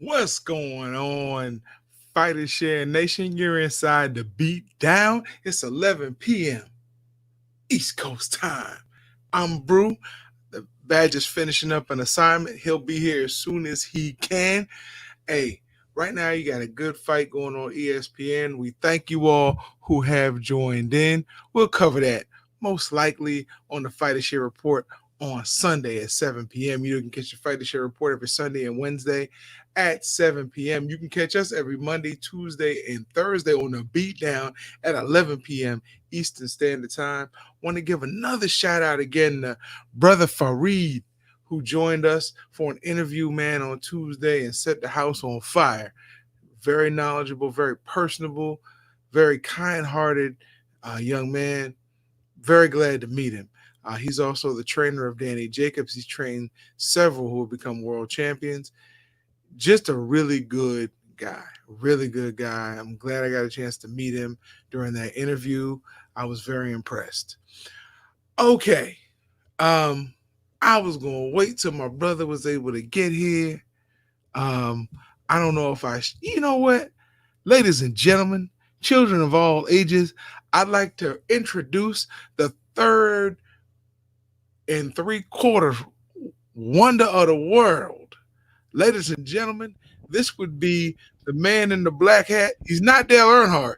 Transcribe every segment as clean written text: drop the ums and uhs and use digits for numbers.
What's going on, Fighter Share Nation? You're inside the Beatdown. It's 11 p.m. East Coast time. I'm Brew. The badge is finishing up an assignment. He'll be here as soon as he can. Hey, right now you got a good fight going on ESPN. We thank you all who have joined in. We'll cover that most likely on the Fighter Share Report on Sunday at 7 p.m. You can catch your Fighter Share Report every Sunday and Wednesday at 7 p.m. You can catch us every Monday, Tuesday, and Thursday on the Beatdown at 11 p.m. Eastern Standard Time. Want to give another shout out again to Brother Fareed, who joined us for an interview, man, on Tuesday and set the house on fire. Very knowledgeable, very personable, very kind hearted young man. Very glad to meet him. He's also the trainer of Danny Jacobs. He's trained several who have become world champions. Just a really good guy, really good guy. I'm glad I got a chance to meet him during that interview. I was very impressed. Okay. Um, I was gonna wait till my brother was able to get here. Um, I don't know if you know what, ladies and gentlemen, children of all ages, I'd like to introduce the third and three quarters wonder of the world. Ladies and gentlemen, this would be the man in the black hat. He's not Dale Earnhardt,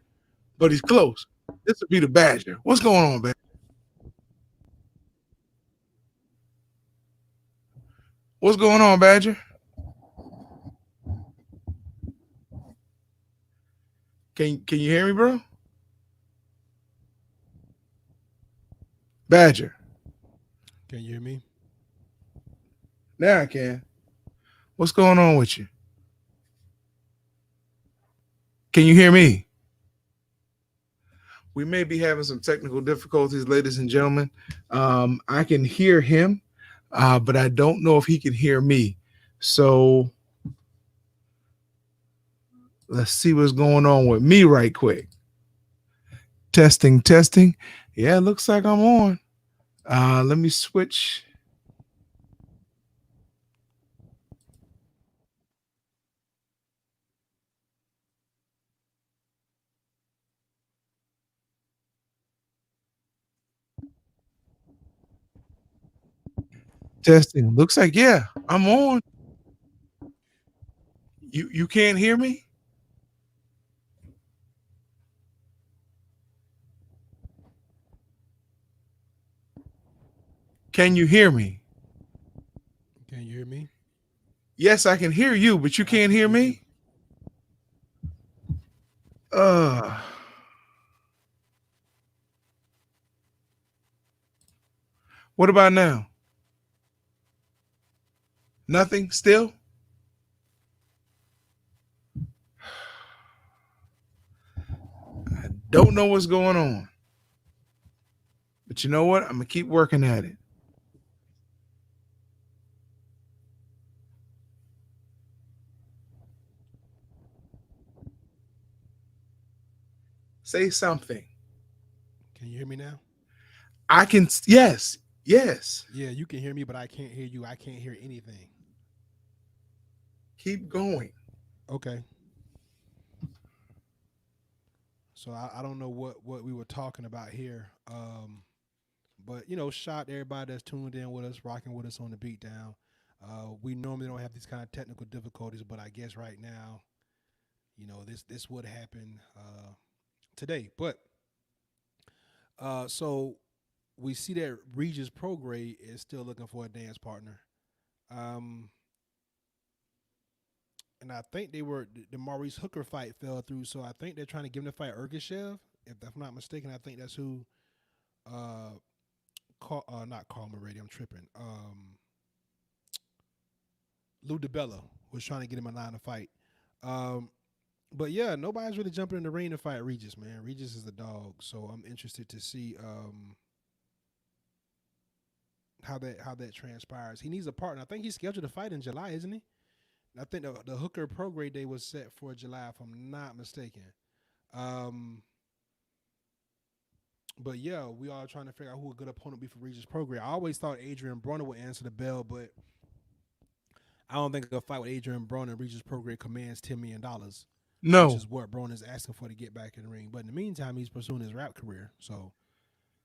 but he's close. This would be the Badger. What's going on, man? What's going on, Badger? Can you hear me, bro? Badger. Can you hear me? Now I can. What's going on with you? Can you hear me? We may be having some technical difficulties, ladies and gentlemen. I can hear him, but I don't know if he can hear me. So let's see what's going on with me right quick. Testing, testing. Yeah, it looks like I'm on. Let me switch. Testing. Looks like yeah, I'm on. You can't hear me? Can you hear me? Can you hear me? Yes, I can hear you, but you I can't can hear hear you. me? Uh what about now? Nothing still? I don't know what's going on. But you know what? I'm gonna keep working at it. Say something. Can you hear me now? I can yes, yes. Yeah, you can hear me, but I can't hear you. I can't hear anything. Keep going. Okay. So I don't know what we were talking about here. But shout to everybody that's tuned in with us, rocking with us on the beatdown. We normally don't have these kind of technical difficulties, but I guess right now, this would happen today. But so we see that Regis Prograde is still looking for a dance partner. Um, and I think the Maurice Hooker fight fell through, so I think they're trying to give him the fight Ergashev. If I'm not mistaken, I think that's who. Uh, not Carl Moretti. I'm tripping. Lou DiBella was trying to get him a line to fight. Um, but yeah, nobody's really jumping in the ring to fight Regis, man. Regis is the dog, so I'm interested to see how that transpires. He needs a partner. I think he's scheduled to fight in July, isn't he? I think the Hooker Pro Grade Day was set for July, if I'm not mistaken. Um, but yeah, we are trying to figure out who a good opponent would be for Regis Prograde. I always thought Adrian Brunner would answer the bell, but I don't think a fight with Adrian Broner and Regis Prograis commands $10 million, which No. is what Broner is asking for to get back in the ring. But in the meantime, he's pursuing his rap career. So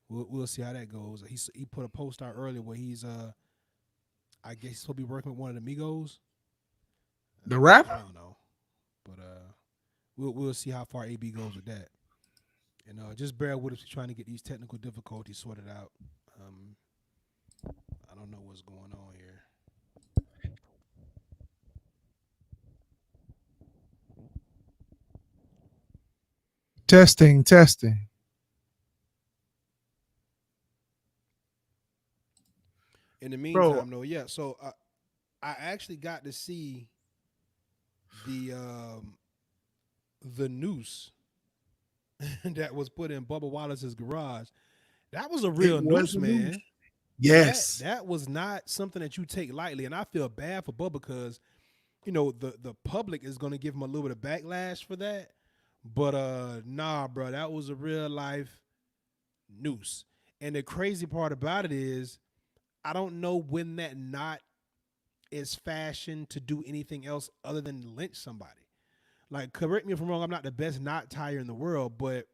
we'll see how that goes. He put a post out earlier where he's I guess he's supposed to be working with one of the Migos. The rapper? I don't know, but we'll see how far AB goes with that. And just bear with us. We're trying to get these technical difficulties sorted out. Um, I don't know what's going on here. Testing, testing. In the Bro, meantime, though, yeah. So I actually got to see the the noose that was put in Bubba Wallace's garage. That was a it real was noose, the news. man. That Yes. that was not something that you take lightly, and I feel bad for Bubba because the public is going to give him a little bit of backlash for that. But nah, bro, that was a real life noose. And the crazy part about it is, I don't know when that knot is fashioned to do anything else other than lynch somebody. Like, correct me if I'm wrong, I'm not the best knot tire in the world, but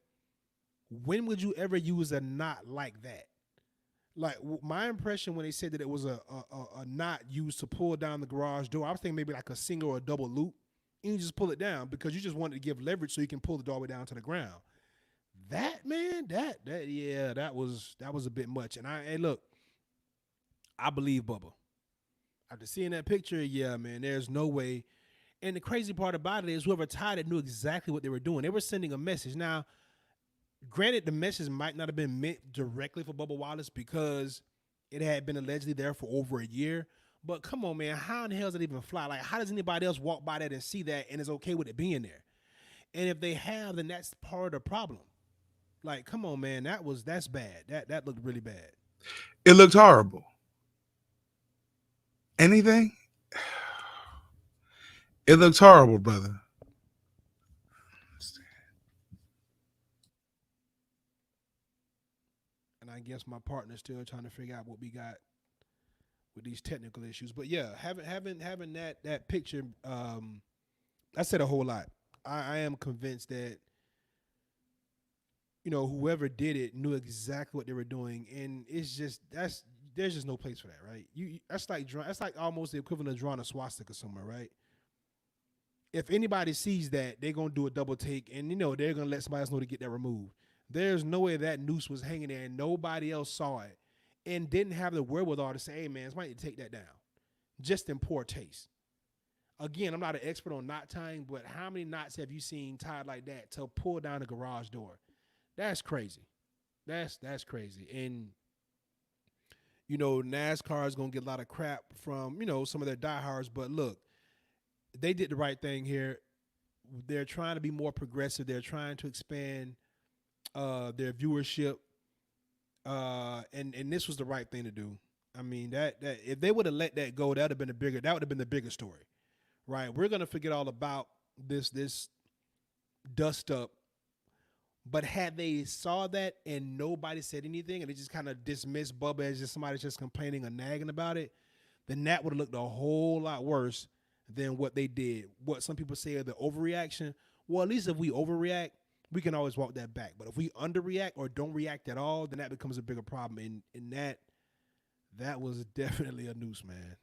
when would you ever use a knot like that? Like, my impression when they said that it was a knot used to pull down the garage door, I was thinking maybe like a single or a double loop, and you just pull it down because you just wanted to give leverage so you can pull the doorway down to the ground. That, man, that yeah, that was a bit much. And hey, look, I believe Bubba. After seeing that picture, yeah, man, there's no way. And the crazy part about it is whoever tied it knew exactly what they were doing. They were sending a message. Now, granted, the message might not have been meant directly for Bubba Wallace because it had been allegedly there for over a year. But come on, man, how in the hell does it even fly? Like, how does anybody else walk by that and see that and is okay with it being there? And if they have, then that's part of the problem. Like, come on, man, that's bad. That looked really bad. It looked horrible. Anything? It looks horrible, brother. And I guess my partner's still trying to figure out what we got with these technical issues. But yeah, having that picture, I said a whole lot. I am convinced that whoever did it knew exactly what they were doing, and it's just there's just no place for that, right? That's like almost the equivalent of drawing a swastika somewhere, right? If anybody sees that, they're gonna do a double take, and they're gonna let somebody else know to get that removed. There's no way that noose was hanging there and nobody else saw it and didn't have the wherewithal to say, "Hey, man, somebody need to take that down." Just in poor taste. Again, I'm not an expert on knot tying, but how many knots have you seen tied like that to pull down a garage door? That's crazy. That's crazy. And NASCAR is gonna get a lot of crap from some of their diehards, but look, they did the right thing here. They're trying to be more progressive. They're trying to expand their viewership, and this was the right thing to do. I mean that if they would have let that go, that would have been the bigger story, right? We're gonna forget all about this dust up. But had they saw that and nobody said anything and they just kind of dismissed Bubba as just somebody just complaining or nagging about it, then that would have looked a whole lot worse than what they did. What some people say are the overreaction. Well, at least if we overreact, we can always walk that back. But if we underreact or don't react at all, then that becomes a bigger problem. And that was definitely a noose, man.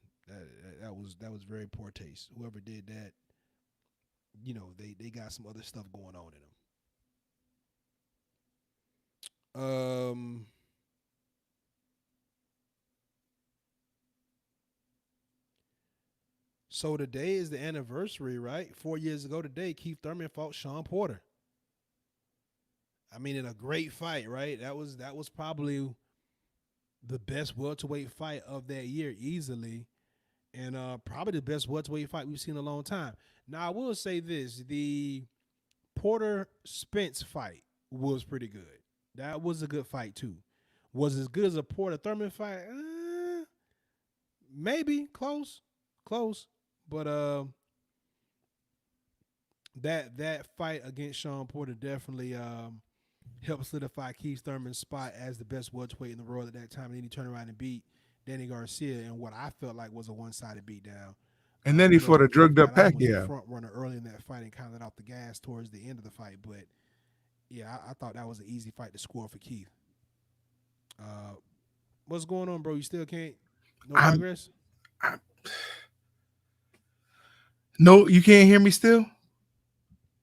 That was very poor taste. Whoever did that, they got some other stuff going on in them. So today is the anniversary, right? 4 years ago today, Keith Thurman fought Sean Porter. I mean, in a great fight, right? That was probably the best welterweight fight of that year, easily, and probably the best welterweight fight we've seen in a long time. Now, I will say this: the Porter Spence fight was pretty good. That was a good fight too. Was as good as a Porter Thurman fight? Maybe close, close. But that fight against Sean Porter definitely helped solidify Keith Thurman's spot as the best welterweight in the world at that time. And then he turned around and beat Danny Garcia in what I felt like was a one-sided beatdown. And then You he know, fought a Tough drugged up Talent was the Pacquiao. front runner early in that fight and kind of let off the gas towards the end of the fight. But yeah, I thought that was an easy fight to score for Keith. Uh, what's going on, bro? You still can't? No I'm, progress? I'm no, you can't hear me still.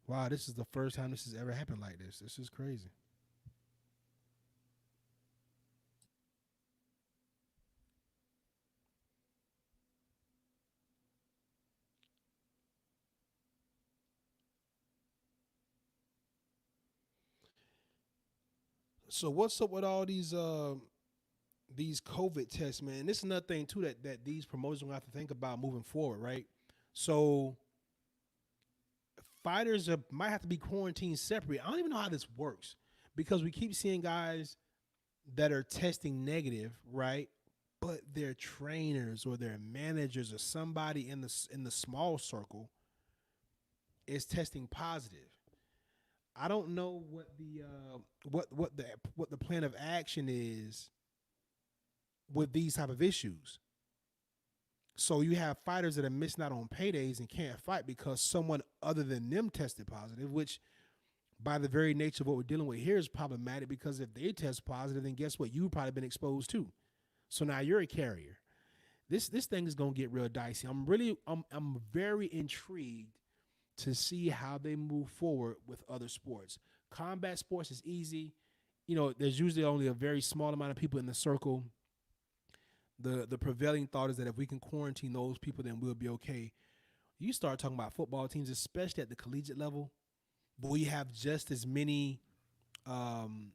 Wow, this is the first time this has ever happened like this. This is crazy. So what's up with all these COVID tests, man? This is another thing too that these promotions will have to think about moving forward, right? So fighters might have to be quarantined separate. I don't even know how this works because we keep seeing guys that are testing negative, right? But their trainers or their managers or somebody in the small circle is testing positive. I don't know what the plan of action is with these type of issues. So you have fighters that are missing out on paydays and can't fight because someone other than them tested positive, which by the very nature of what we're dealing with here is problematic because if they test positive, then guess what? You've probably been exposed to. So now you're a carrier. This thing is gonna get real dicey. I'm very intrigued to see how they move forward with other sports. Combat sports is easy. You know, there's usually only a very small amount of people in the circle. The prevailing thought is that if we can quarantine those people, then we'll be okay. You start talking about football teams, especially at the collegiate level, where you have just as many um,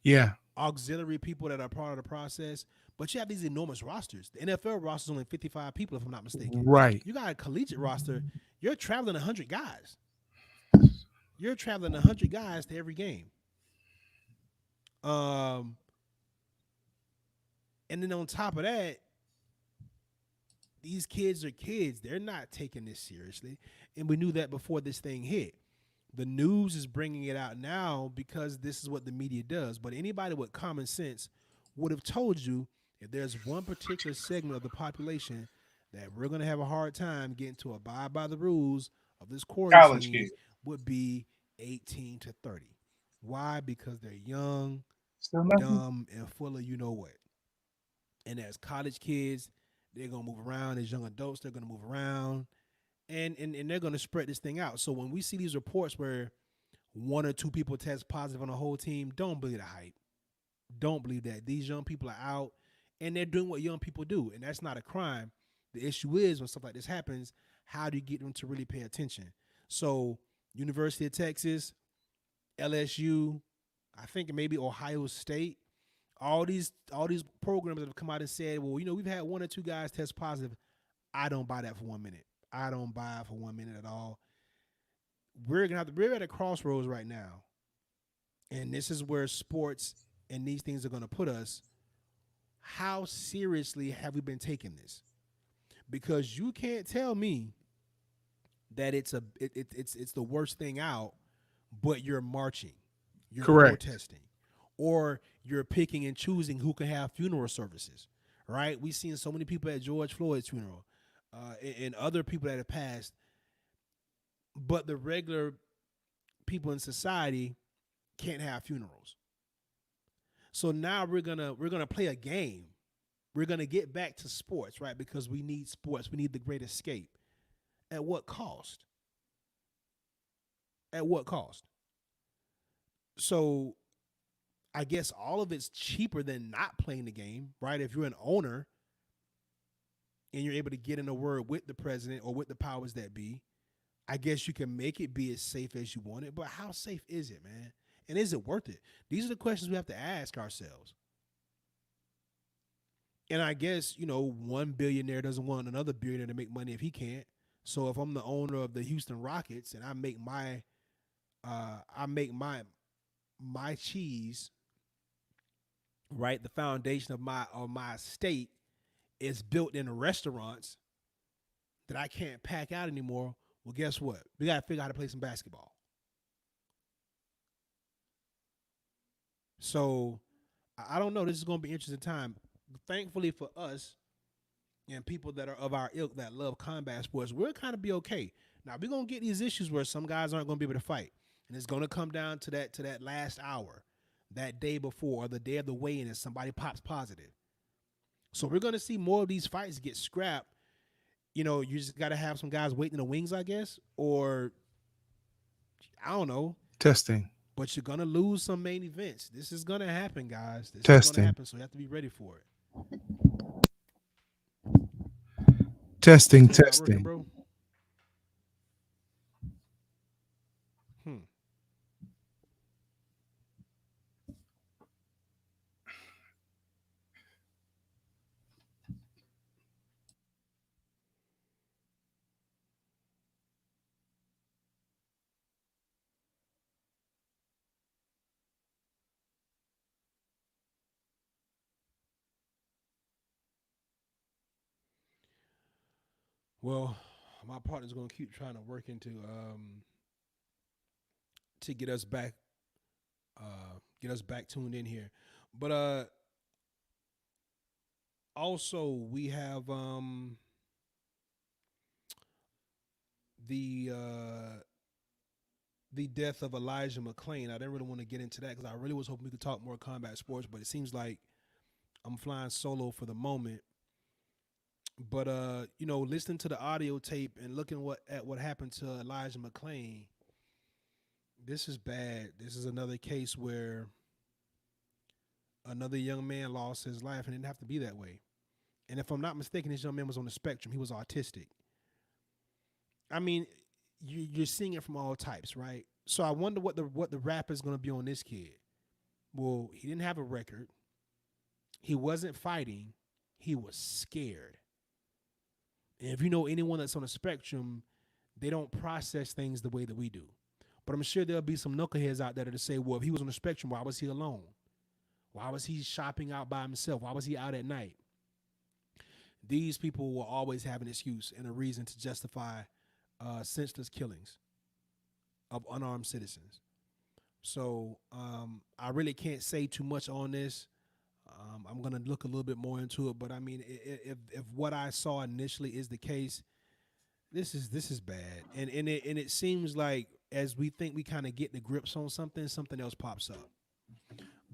Yeah, auxiliary people that are part of the process, but you have these enormous rosters. The NFL roster is only 55 people, if I'm not mistaken. right. You got a collegiate roster, you're traveling 100 guys. You're traveling 100 guys to every game. Um, and then on top of that, these kids are kids. They're not taking this seriously. And we knew that before this thing hit. The news is bringing it out now because this is what the media does. But anybody with common sense would have told you if there's one particular segment of the population that we're going to have a hard time getting to abide by the rules of this College quarantine kid. would be 18 to 30. Why? Because they're young, Still nothing. dumb, and full of you know what. And as college kids, they're going to move around. As young adults, they're going to move around. And they're going to spread this thing out. So when we see these reports where one or two people test positive on the whole team, don't believe the hype. Don't believe that. These young people are out and they're doing what young people do. And that's not a crime. The issue is when stuff like this happens, how do you get them to really pay attention? So, University of Texas, LSU, I think maybe Ohio State, all these programs that have come out and said, well, you know, we've had one or two guys test positive. I don't buy that for 1 minute. I don't buy it for 1 minute at all. We're at a crossroads right now, and this is where sports and these things are going to put us. How seriously have we been taking this? Because you can't tell me that it's the worst thing out, but you're marching, you're Correct. protesting, or you're picking and choosing who can have funeral services. Right? We've seen so many people at George Floyd's funeral, and other people that have passed, but the regular people in society can't have funerals. So now we're gonna play a game. We're gonna get back to sports, right? Because we need sports. We need the great escape. At what cost? At what cost? So I guess all of it's cheaper than not playing the game, right? If you're an owner and you're able to get in a word with the president or with the powers that be, I guess you can make it be as safe as you want it. But how safe is it, man? And is it worth it? These are the questions we have to ask ourselves. And I guess, you know, one billionaire doesn't want another billionaire to make money if he can't. So if I'm the owner of the Houston Rockets and I make my cheese, right? The foundation of my estate is built in restaurants that I can't pack out anymore. Well, guess what? We gotta figure out how to play some basketball. So I don't know. This is gonna be an interesting time. Thankfully for us, and people that are of our ilk that love combat sports, we'll kind of be okay. Now we're gonna get these issues where some guys aren't gonna be able to fight, and it's gonna come down to that last hour, that day before or the day of the weigh-in, and somebody pops positive. So we're gonna see more of these fights get scrapped. You just gotta have some guys waiting in the wings, I guess, or I don't know. Testing. But you're gonna lose some main events. This is gonna happen, guys. This is gonna Testing. happen. So you have to be ready for it. Testing. Testing not working, Testing. bro. Hmm. Well, my partner's gonna keep trying to work into to get us back tuned in here. But also we have the uh the death of Elijah McClain. I didn't really want to get into that because I really was hoping we could talk more combat sports, but it seems like I'm flying solo for the moment. But listening to the audio tape and looking what happened to Elijah McClain, this is bad. This is another case where another young man lost his life and it didn't have to be that way. And if I'm not mistaken, this young man was on the spectrum. He was autistic. I mean, you're seeing it from all types, right? So I wonder what the rap is going to be on this kid. Well, he didn't have a record. He wasn't fighting. He was scared. And if you know anyone that's on the spectrum, they don't process things the way that we do. But I'm sure there'll be some knuckleheads out there to say, well, if he was on the spectrum, why was he alone? Why was he shopping out by himself? Why was he out at night? These people will always have an excuse and a reason to justify senseless killings of unarmed citizens. So I really can't say too much on this. I'm gonna look a little bit more into it, but I mean, if what I saw initially is the case, this is bad, and it seems like as we think we kind of get the grips on something, something else pops up.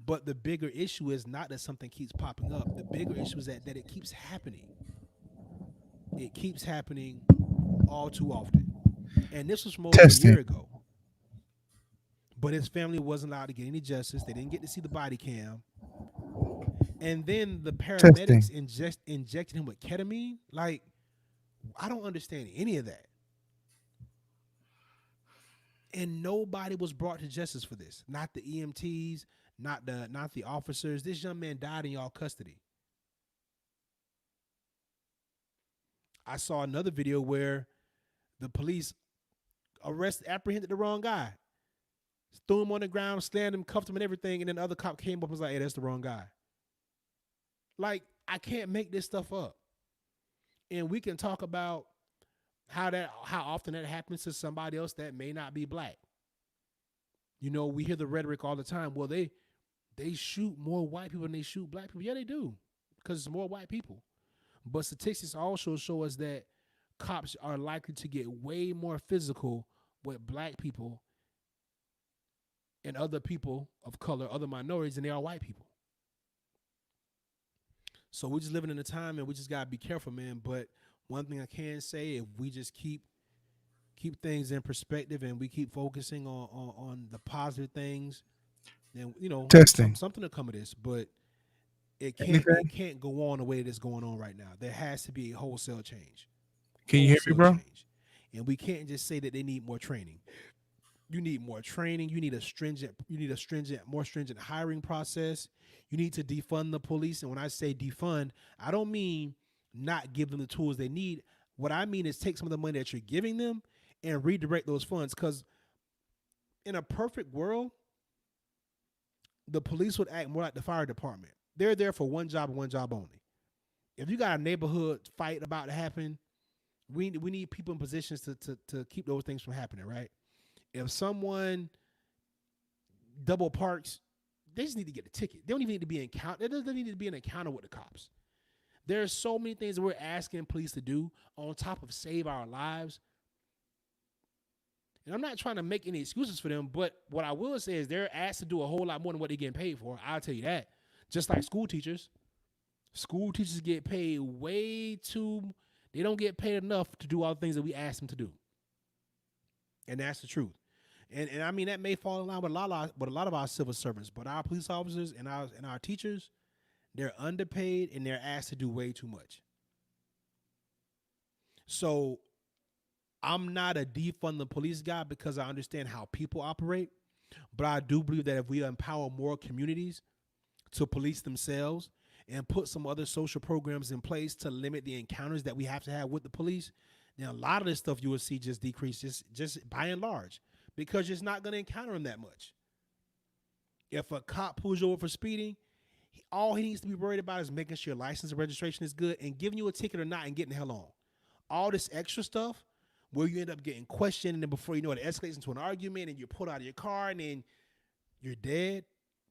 But the bigger issue is not that something keeps popping up. The bigger issue is that it keeps happening. It keeps happening all too often. And this was from over a Testing. year ago. But his family wasn't allowed to get any justice. They didn't get to see the body cam. And then the Testing. paramedics injected him with ketamine. Like, I don't understand any of that. And nobody was brought to justice for this. Not the EMTs, not the officers. This young man died in y'all custody. I saw another video where the police apprehended the wrong guy, threw him on the ground, slammed him, cuffed him, and everything. And then the other cop came up and was like, "Hey, that's the wrong guy." Like, I can't make this stuff up. And we can talk about how often that happens to somebody else that may not be black. We hear the rhetoric all the time. Well, they shoot more white people than they shoot black people. Yeah, they do, because it's more white people. But statistics also show us that cops are likely to get way more physical with black people and other people of color, other minorities, than they are white people. So we're just living in a time, and we just gotta be careful, man. But one thing I can say, if we just keep things in perspective and we keep focusing on the positive things, then Testing. something to come of this. But it can't Anything? it can't go on the way that it's going on right now. There has to be a wholesale change. Can you hear me, Wholesale bro? change. And we can't just say that they need more training. You need more training. More stringent hiring process. You need to defund the police. And when I say defund, I don't mean not give them the tools they need. What I mean is take some of the money that you're giving them and redirect those funds. Because in a perfect world, the police would act more like the fire department. They're there for one job and one job only. If you got a neighborhood fight about to happen, we need people in positions to keep those things from happening, right? If someone double parks, they just need to get a ticket. They don't even need to be encounter. There doesn't need to be an encounter with the cops. There's so many things that we're asking police to do on top of save our lives. And I'm not trying to make any excuses for them, but what I will say is they're asked to do a whole lot more than what they're getting paid for. I'll tell you that. Just like school teachers. School teachers get paid way too, they don't get paid enough to do all the things that we ask them to do. And that's the truth. And I mean that may fall in line with a lot of our civil servants, but our police officers and our teachers, they're underpaid and they're asked to do way too much. So I'm not a defund the police guy because I understand how people operate, but I do believe that if we empower more communities to police themselves and put some other social programs in place to limit the encounters that we have to have with the police, then a lot of this stuff you will see just decrease, just by and large, because you're not going to encounter them that much. If a cop pulls you over for speeding, all he needs to be worried about is making sure your license and registration is good and giving you a ticket or not and getting the hell on. All this extra stuff where you end up getting questioned and then before you know it escalates into an argument and you're pulled out of your car and then you're dead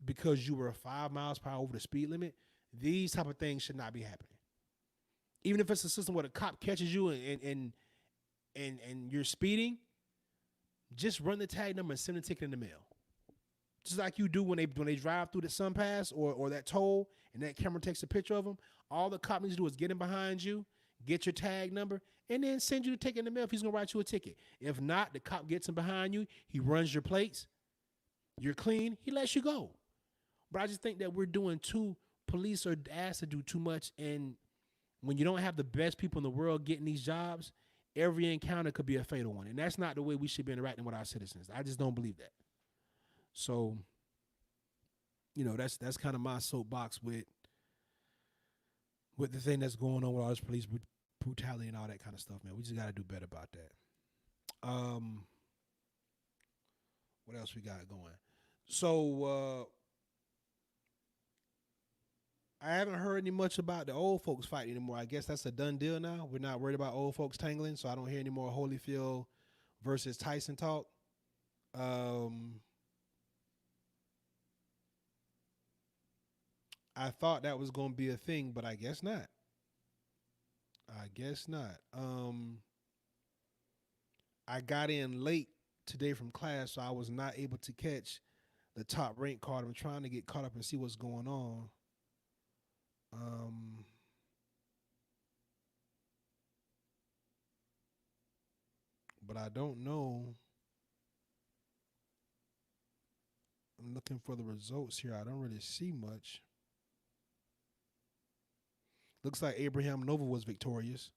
because you were 5 miles per hour over the speed limit. These type of things should not be happening. Even if it's a system where the cop catches you and you're speeding, just run the tag number and send a ticket in the mail. Just like you do when they drive through the sun pass or that toll and that camera takes a picture of them. All the cop needs to do is get in behind you, get your tag number, and then send you the ticket in the mail if he's going to write you a ticket. If not, the cop gets in behind you, he runs your plates, you're clean, he lets you go. But I just think that we're doing police are asked to do too much, and when you don't have the best people in the world getting these jobs, every encounter could be a fatal one. And that's not the way we should be interacting with our citizens. I just don't believe that. So, that's kind of my soapbox with the thing that's going on with all this police brutality and all that kind of stuff, man. We just got to do better about that. What else we got going? So, I haven't heard any much about the old folks fight anymore. I guess that's a done deal now. We're not worried about old folks tangling, so I don't hear any more Holyfield versus Tyson talk. I thought that was going to be a thing, but I guess not. I guess not. I got in late today from class, so I was not able to catch the top rank card. I'm trying to get caught up and see what's going on. But I don't know. I'm looking for the results here. I don't really see much. Looks like Abraham Nova was victorious.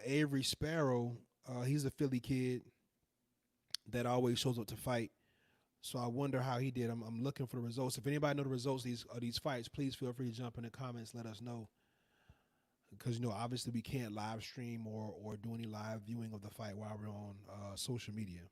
Avery Sparrow, he's a Philly kid that always shows up to fight. So I wonder how he did. I'm looking for the results. If anybody know the results of these fights, please feel free to jump in the comments. Let us know. Because obviously we can't live stream or do any live viewing of the fight while we're on social media.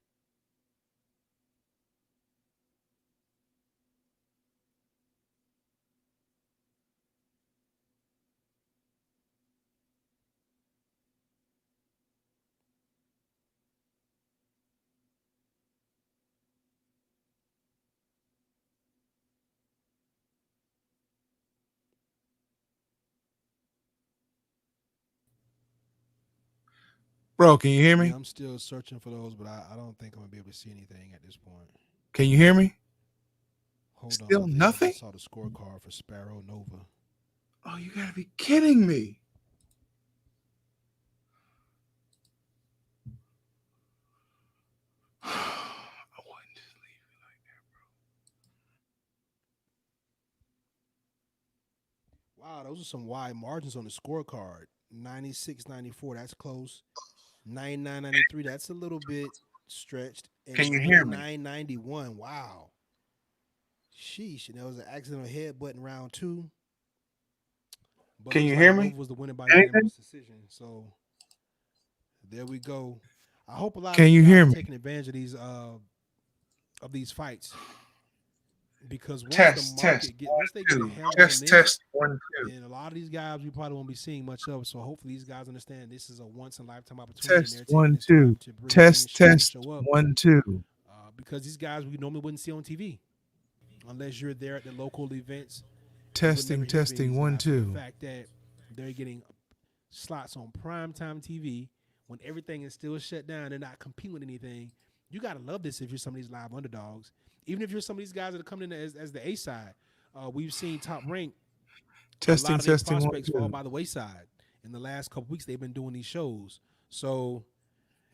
Bro, can you hear Yeah, me? I'm still searching for those, but I don't think I'm gonna be able to see anything at this point. Can you hear me? Hold on, Still I think I nothing? just saw the scorecard for Sparrow Nova. Oh, you gotta be kidding me. I wouldn't just leave it like Wow, those are some wide margins on the scorecard. 96-94, that's close. 99-93, that's a little bit stretched. that. And Can you hear me? 89-91, wow. Sheesh, and there was an accidental headbutt in round two. But Can looks you like hear Nova me? was the winner by Anything? unanimous decision. So there we go. I hope a lot of Can you you guys hear are me? taking advantage of these fights. because Test, test, once they get a 2. handle on Test, this, test, 1, 2. then a lot of these guys we probably won't be seeing much of. So hopefully these guys understand this is a once in a lifetime opportunity, and Test, they're taking 1, this time 2. to really finish Test, strong and test, show up. 1, 2. Because these guys we normally wouldn't see on TV unless you're there at the local events. You would never Testing, hear of testing, these 1, guys. So the 2. fact that they're getting slots on primetime TV when everything is still shut down, they're not competing with anything. You gotta love this if you're some of these live underdogs. Even if you're some of these guys that are coming in as the A side, we've seen Top Rank. A lot Testing, of their testing, 1, prospects fall 2. by the wayside. In the last couple weeks, they've been doing these shows. So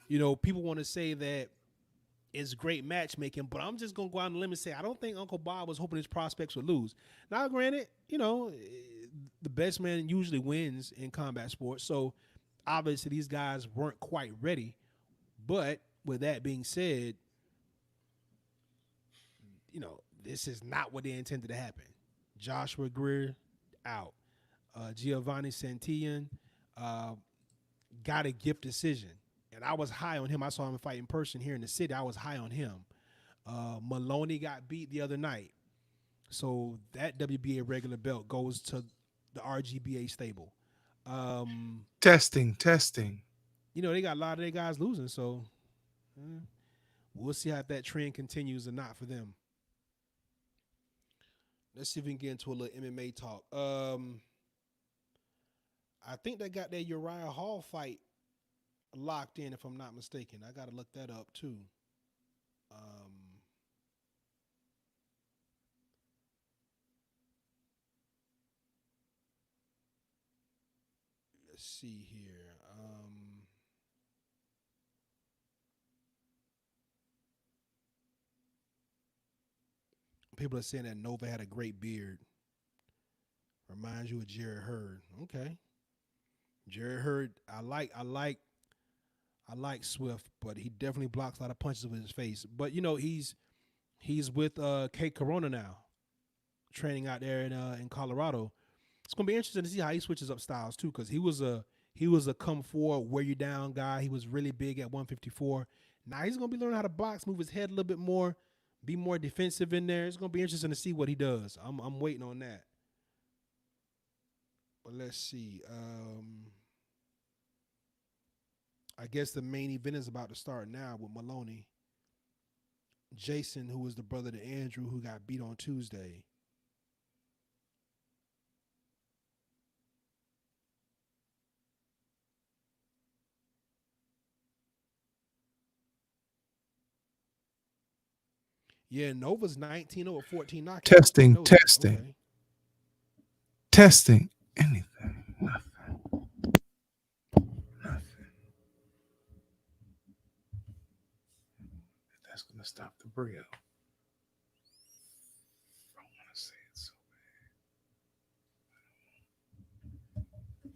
people want to say that it's great matchmaking, but I'm just gonna go out on a limb and say I don't think Uncle Bob was hoping his prospects would lose. Now, granted, the best man usually wins in combat sports, so obviously these guys weren't quite ready. But with that being said, this is not what they intended to happen. Joshua Greer out. Giovanni Santillan uh, got a gift decision, and I was high on him. I saw him fight in person here in the city. I was high on him. Maloney got beat the other night, so that WBA regular belt goes to the RGBA stable. Testing, testing. They got a lot of their guys losing, so we'll see how that trend continues or not for them. Let's see if we can get into a little MMA talk. I think they got that Uriah Hall fight locked in, if I'm not mistaken. I got to look that up too. Let's see here. People are saying that Nova had a great beard. Reminds you of Jared Hurd. Okay. Jared Hurd, I like Swift, but he definitely blocks a lot of punches with his face. But he's with Kate Corona now, training out there in Colorado. It's gonna be interesting to see how he switches up styles too, because he was a come forward, wear you down guy. He was really big at 154. Now he's gonna be learning how to box, move his head a little bit more, be more defensive in there. It's gonna be interesting to see what he does. I'm waiting on that. But let's see. I guess the main event is about to start now with Maloney. Jason, who was the brother to Andrew, who got beat on Tuesday. Yeah, Nova's 19-0 at 14 knockouts. Testing, That. testing. Okay. Testing. Anything. Nothing. Nothing. That's going to stop the brio. I want to say it so bad.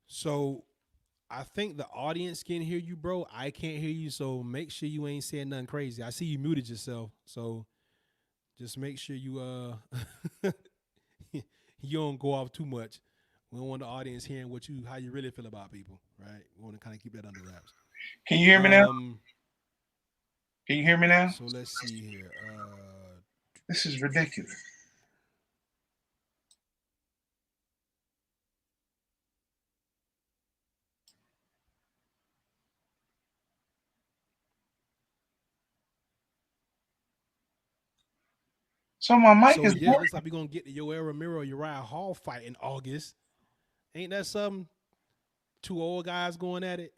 So I think the audience can hear you, bro. I can't hear you, so make sure you ain't saying nothing crazy. I see you muted yourself, so just make sure you you don't go off too much. We don't want the audience hearing how you really feel about people, right? We want to kind of keep that under wraps. Can you hear me now? Can you hear me now? So let's see here. This is ridiculous. So my mic is it looks like we're gonna get the Yoel Romero Uriah Hall fight in August. Ain't that something? Two old guys going at it.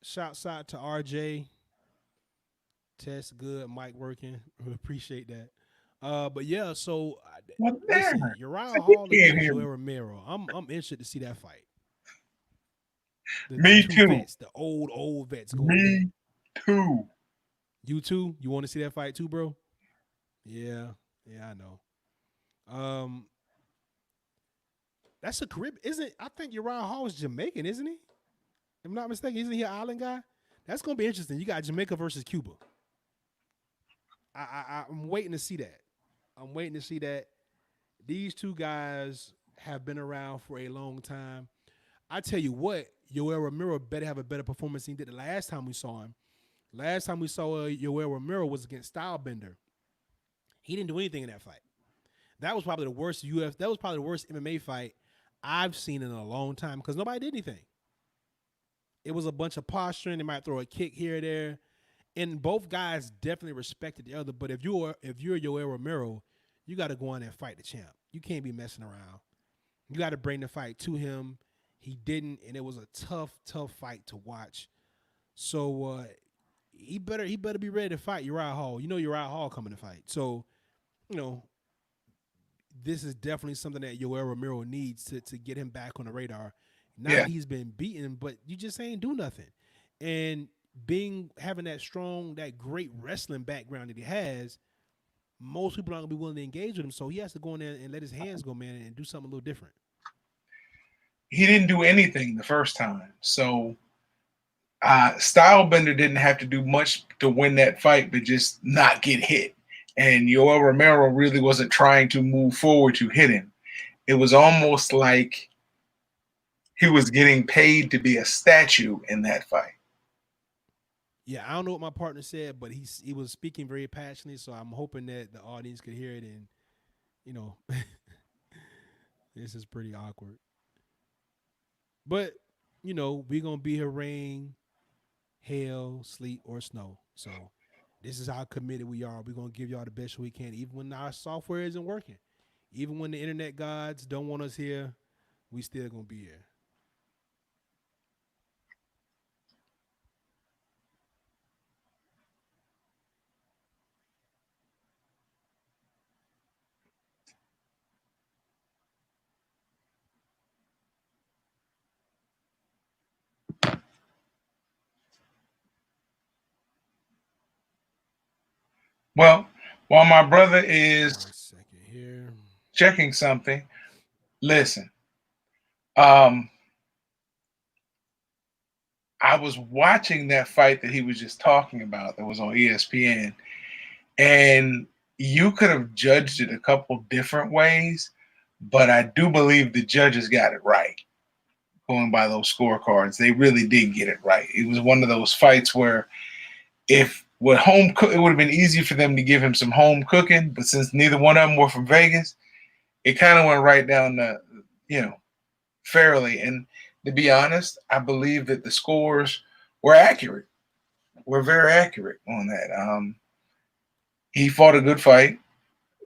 Shouts out to RJ. Test good, mic working. We appreciate that. But yeah, so listen, Uriah Hall against Yoel Romero. I'm interested to see that fight. Me two too. Vets, the old vets going Me too. You too? You want to see that fight too, bro? Yeah, I know. That's a Caribbean, isn't? I think Uriah Hall is Jamaican, isn't he? If I'm not mistaken, isn't he an island guy? That's gonna be interesting. You got Jamaica versus Cuba. I'm waiting to see that. I'm waiting to see that. These two guys have been around for a long time. I tell you what, Yoel Romero better have a better performance than he did the last time we saw him. Last time we saw Yoel Romero was against Stylebender. He didn't do anything in that fight. That was probably the worst UF. That was probably the worst MMA fight I've seen in a long time because nobody did anything. It was a bunch of posturing. They might throw a kick here or there, and both guys definitely respected the other. But if you're Yoel Romero, you got to go in there and fight the champ. You can't be messing around. You got to bring the fight to him. He didn't, and it was a tough fight to watch. So he better be ready to fight Uriah Hall. You know Uriah Hall coming to fight. So you know this is definitely something that Yoel Romero needs to get him back on the radar. Now Yeah, that he's been beaten, but you just ain't do nothing. And having that strong, that great wrestling background that he has, most people aren't gonna be willing to engage with him. So he has to go in there and let his hands go, man, and do something a little different. he didn't do anything the first time. So Stylebender didn't have to do much to win that fight, but just not get hit. And Yoel Romero really wasn't trying to move forward to hit him. It was almost like he was getting paid to be a statue in that fight. Yeah, I don't know what my partner said, but he was speaking very passionately. So I'm hoping that the audience could hear it. And you know, this is pretty awkward. But we gonna be here rain, hail, sleet, or snow. So this is how committed we are. We're gonna give y'all the best we can, even when our software isn't working. Even when the internet gods don't want us here, we still gonna be here. Well, while my brother is 1 second here. checking something, listen. Um, I was watching that fight that he was just talking about that was on ESPN, and you could have judged it a couple different ways, but I do believe the judges got it right. Going by those scorecards, they really did get it right. It was one of those fights where if with home cook, it would have been easy for them to give him some home cooking, but since neither one of them were from Vegas, it kind of went right down the, you know, fairly. And to be honest, I believe that the scores were accurate. Were very accurate on that. He fought a good fight,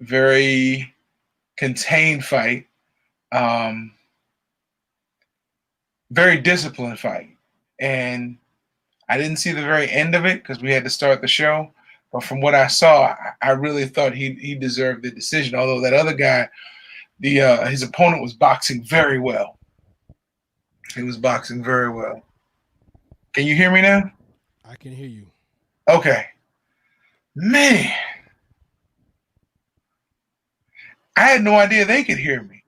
very contained fight, um, very disciplined fight, and I didn't see the very end of it because we had to start the show. But from what I saw, I really thought he deserved the decision. Although that other guy, the his opponent was boxing very well. He was boxing very well. Can you hear me now? I can hear you. Okay. Man, I had no idea they could hear me.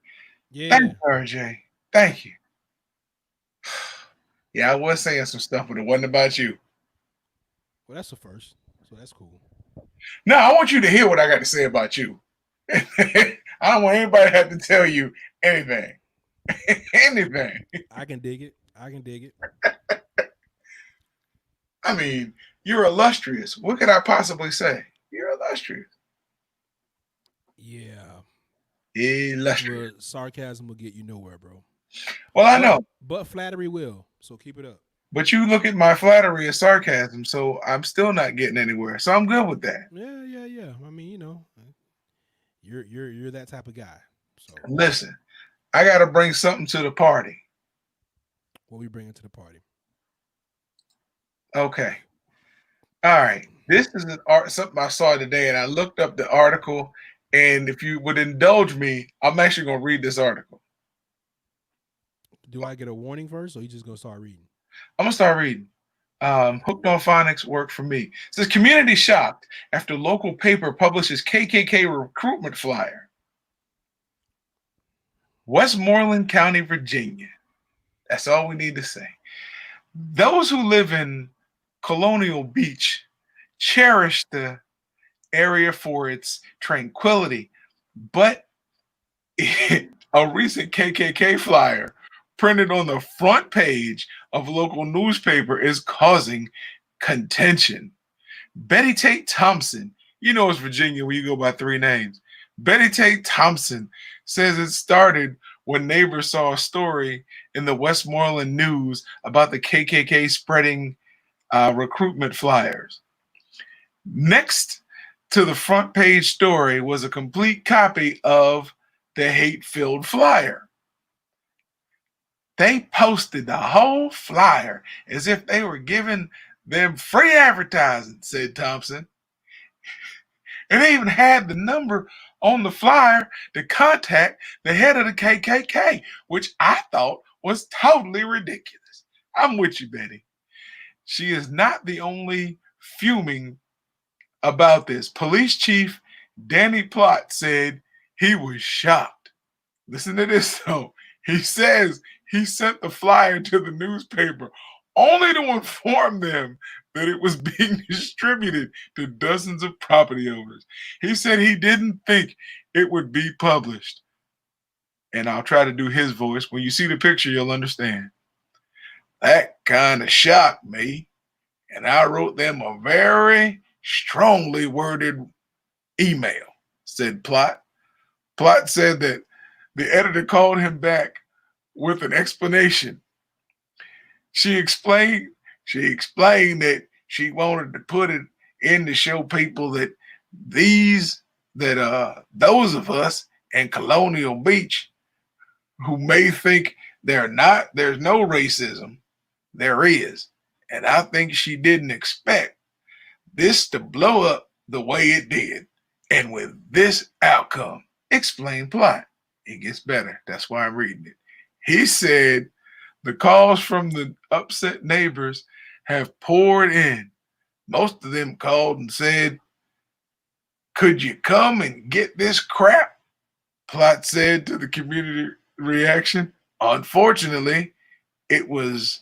Thank Yeah. you, RJ. Thank you. Yeah, I was saying some stuff, but it wasn't about you. Well, that's the first. So that's cool. No, I want you to hear what I got to say about you. I don't want anybody to have to tell you anything. Anything. I can dig it. I can dig it. I mean, you're illustrious. What could I possibly say? You're illustrious. Yeah. Illustrious. Well, sarcasm will get you nowhere, bro. Well, I But know, but flattery will. So keep it up. but you look at my flattery as sarcasm, so I'm still not getting anywhere. So I'm good with that. Yeah, yeah, yeah. I mean, you're that type of guy. So Listen, I got to bring something to the party. what we bringing to the party? Okay. All right. This is something I saw today, and I looked up the article. And if you would indulge me, I'm actually going to read this article. Do I get a warning first, or you just gonna start reading? I'm going to start reading. Hooked on Phonics worked for me. It says community shocked after local paper publishes KKK recruitment flyer. Westmoreland County, Virginia. That's all we need to say. Those who live in Colonial Beach cherish the area for its tranquility, but a recent KKK flyer printed on the front page of a local newspaper is causing contention. Betty Tate Thompson, you know it's Virginia when you go by three names. Betty Tate Thompson says it started when neighbors saw a story in the Westmoreland News about the KKK spreading recruitment flyers. Next to the front page story was a complete copy of the hate filled flyer. They posted the whole flyer as if they were giving them free advertising, said Thompson. And they even had the number on the flyer to contact the head of the KKK, which I thought was totally ridiculous. I'm with you, Betty. She is not the only fuming about this. Police Chief Danny Plott said he was shocked. Listen to this, though. He says he sent the flyer to the newspaper only to inform them that it was being distributed to dozens of property owners. He said he didn't think it would be published. And I'll try to do his voice. When you see the picture, you'll understand. That kind of shocked me. And I wrote them a very strongly worded email, said Plott. Plott said that the editor called him back with an explanation. She explained that she wanted to put it in to show people that those of us in Colonial Beach who may think there's no racism, there is. And I think she didn't expect this to blow up the way it did. And with this outcome, explained Plott. It gets better. That's why I'm reading it. He said the calls from the upset neighbors have poured in. Most of them called and said, "Could you come and get this crap?" Plott said to the community reaction. Unfortunately, it was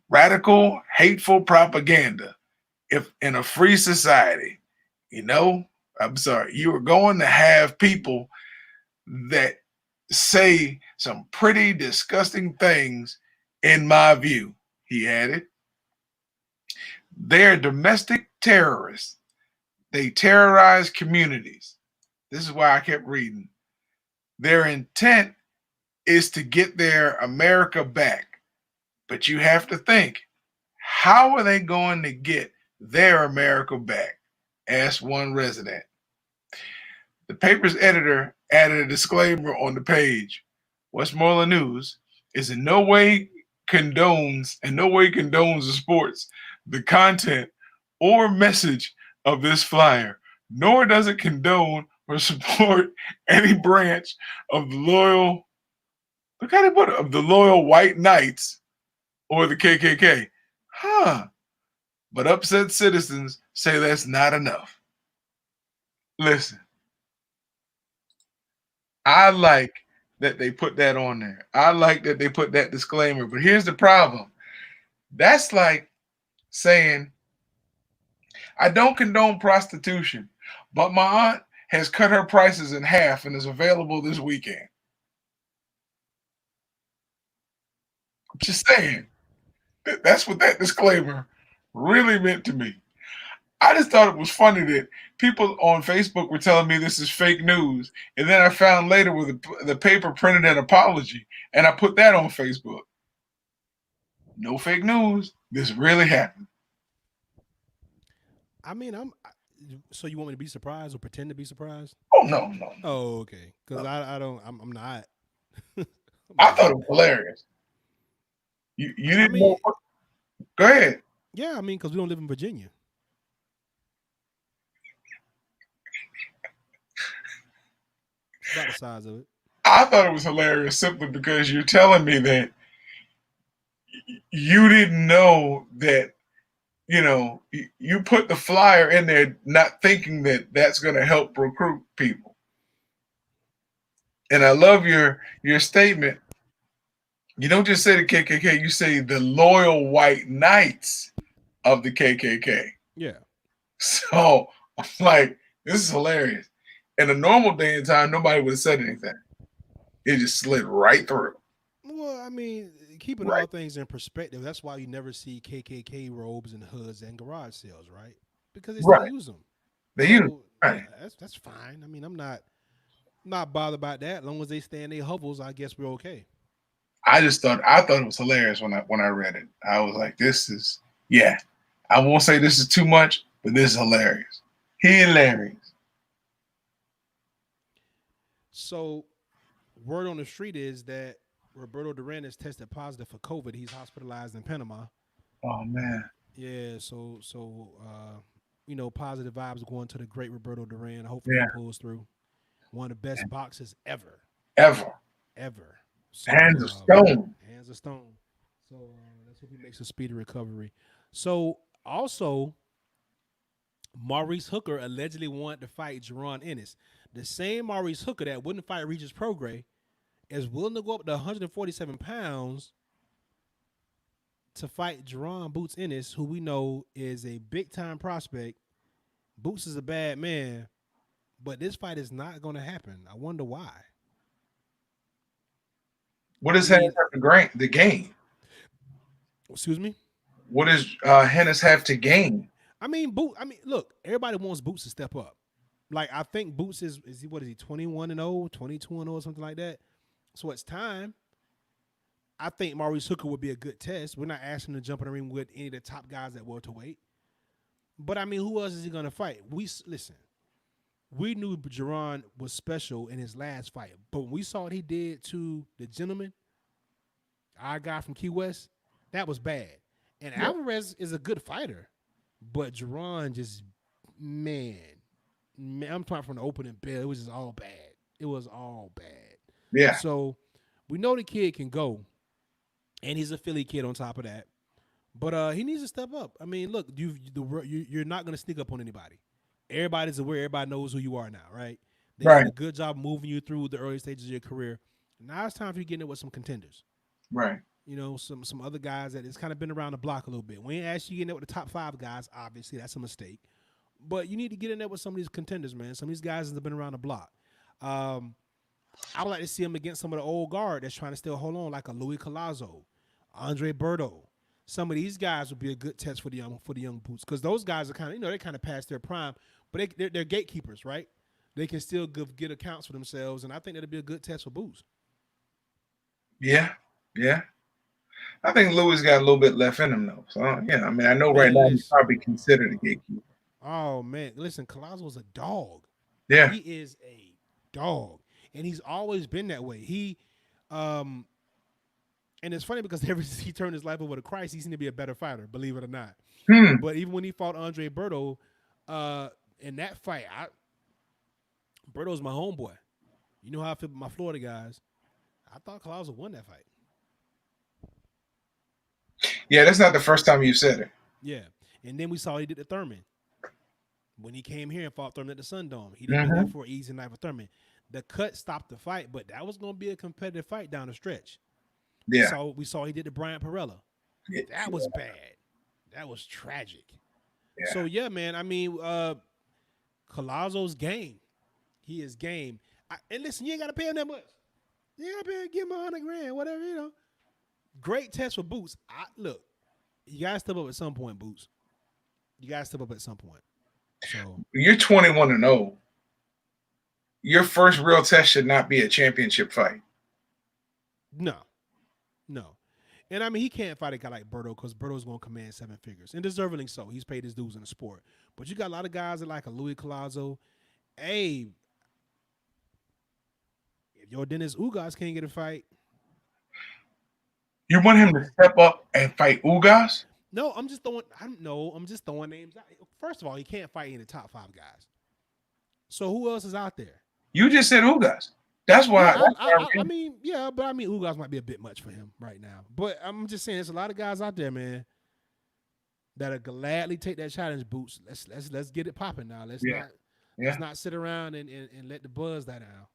radical, hateful propaganda. If in a free society, I'm sorry, you are going to have people that say some pretty disgusting things, in my view, he added. They're domestic terrorists. They terrorize communities. This is why I kept reading. Their intent is to get their America back. But you have to think, how are they going to get their America back? Asked one resident. The paper's editor added a disclaimer on the page. Westmoreland News is in no way condones or supports the content or message of this flyer, nor does it condone or support any branch of the loyal white knights or the KKK. But upset citizens say that's not enough. Listen, I like that they put that on there. I like that they put that disclaimer. But here's the problem. That's like saying, I don't condone prostitution, but my aunt has cut her prices in half and is available this weekend. I'm just saying. That's what that disclaimer really meant to me. I just thought it was funny that people on Facebook were telling me this is fake news. And then I found later where the paper printed an apology, and I put that on Facebook. No fake news. This really happened. I mean, so you want me to be surprised or pretend to be surprised? Oh, no. Oh, okay. Because I'm not. I thought it was hilarious. You didn't know. Go ahead. Yeah, I mean, because we don't live in Virginia. About the size of it. I thought it was hilarious simply because you're telling me that you didn't know that, you put the flyer in there not thinking that that's going to help recruit people. And I love your statement. You don't just say the KKK, you say the loyal white knights of the KKK. Yeah. So I'm like, this is hilarious. In a normal day and time, nobody would have said anything. It just slid right through. Well, I mean, keeping Right. all things in perspective, that's why you never see KKK robes and hoods and garage sales, right? Because they still Right. use them. They use. So yeah, Right. that's fine. I mean, I'm not bothered about that. As long as they stay in their hovels, I guess we're okay. I thought it was hilarious when I read it. I was like, this is yeah. I won't say this is too much, but this is hilarious. Hilarious. So word on the street is that Roberto Duran has tested positive for COVID. He's hospitalized in Panama. Oh man. Yeah, positive vibes going to the great Roberto Duran. Hopefully he Yeah. pulls through. One of the best boxers ever, Ever. ever. So Hands of stone. hands of stone. So let's hope he makes a speedy recovery. So also, Maurice Hooker allegedly wanted to fight Jerron Ennis. The same Maurice Hooker that wouldn't fight Regis Prograis is willing to go up to 147 pounds to fight Jerron Boots Ennis, who we know is a big time prospect. Boots is a bad man, but this fight is not going to happen. I wonder why. What I does Hennis mean, have to gain? excuse me. What does Hennis have to gain? I mean, look, everybody wants Boots to step up. Like I think Boots is he what is he 21-0, 22-0 or something like that. So it's time. I think Maurice Hooker would be a good test. We're not asking him to jump in the ring with any of the top guys at welterweight. But I mean, who else is he gonna fight? Listen. We knew Jerron was special in his last fight, but when we saw what he did to the gentleman, our guy from Key West, that was bad. And Yeah. Alvarez is a good fighter, but Jerron just man, I'm talking from the opening bell. It was just all bad. It was all bad. Yeah. So we know the kid can go, and he's a Philly kid on top of that. But he needs to step up. I mean, look, you're not going to sneak up on anybody. Everybody's aware. Everybody knows who you are now, right? They Right. did a good job moving you through the early stages of your career. Now it's time for you getting it with some contenders. Right. You know, some other guys that has kind of been around the block a little bit. We ain't asked you getting it with the top 5 guys. Obviously, that's a mistake. But you need to get in there with some of these contenders, man. Some of these guys that have been around the block. I would like to see him against some of the old guard that's trying to still hold on, like a Louis Collazo, Andre Berto. Some of these guys would be a good test for the young Boots, because those guys are kind of they kind of past their prime, but they're gatekeepers, right? They can still get accounts for themselves, and I think that'd be a good test for Boots. Yeah. Yeah. I think Louis got a little bit left in him though. So yeah, I mean, I know right Man, now he's listen, probably bro. considered a gatekeeper. Oh man, listen, Collazo's a dog. Yeah. He is a dog, and he's always been that way. Um, and it's funny because ever since he turned his life over to Christ, he seemed to be a better fighter, believe it or not. Hmm. But even when he fought Andre Berto, in that fight, Berto's my homeboy. You know how I feel about my Florida guys. I thought Collazo won that fight. Yeah, that's not the first time you've said it. Yeah. And then we saw he did the Thurman. When he came here and fought Thurman at the Sun Dome, he didn't do Mm-hmm. that for an easy night for Thurman. The cut stopped the fight, but that was going to be a competitive fight down the stretch. Yeah. We saw he did the Bryant Perella. Yeah. That was bad. That was tragic. Yeah. So yeah, man. I mean, Collazo's game. He is game. And listen, you ain't got to pay him that much. You ain't got to pay him, give him $100,000, whatever, you know. Great test for Boots. Look, you got to step up at some point, Boots. You got to step up at some point. So You're 21-0. Your first real test should not be a championship fight. no. And I mean, he can't fight a guy like Berto because Berto's going to command 7 figures. And deservingly so. He's paid his dues in the sport. But you got a lot of guys that like a Louis Collazo. Hey, if your Dennis Ugas can't get a fight. You want him to step up and fight Ugas? No, I'm just throwing names out. First of all, he can't fight any of the top 5 guys. So who else is out there? You just said Ugas. That's why. Yeah, I mean, Ugas might be a bit much for him right now. But I'm just saying, there's a lot of guys out there, man, that'll gladly take that challenge. Boots. Let's get it popping now. Let's not sit around and let the buzz die down.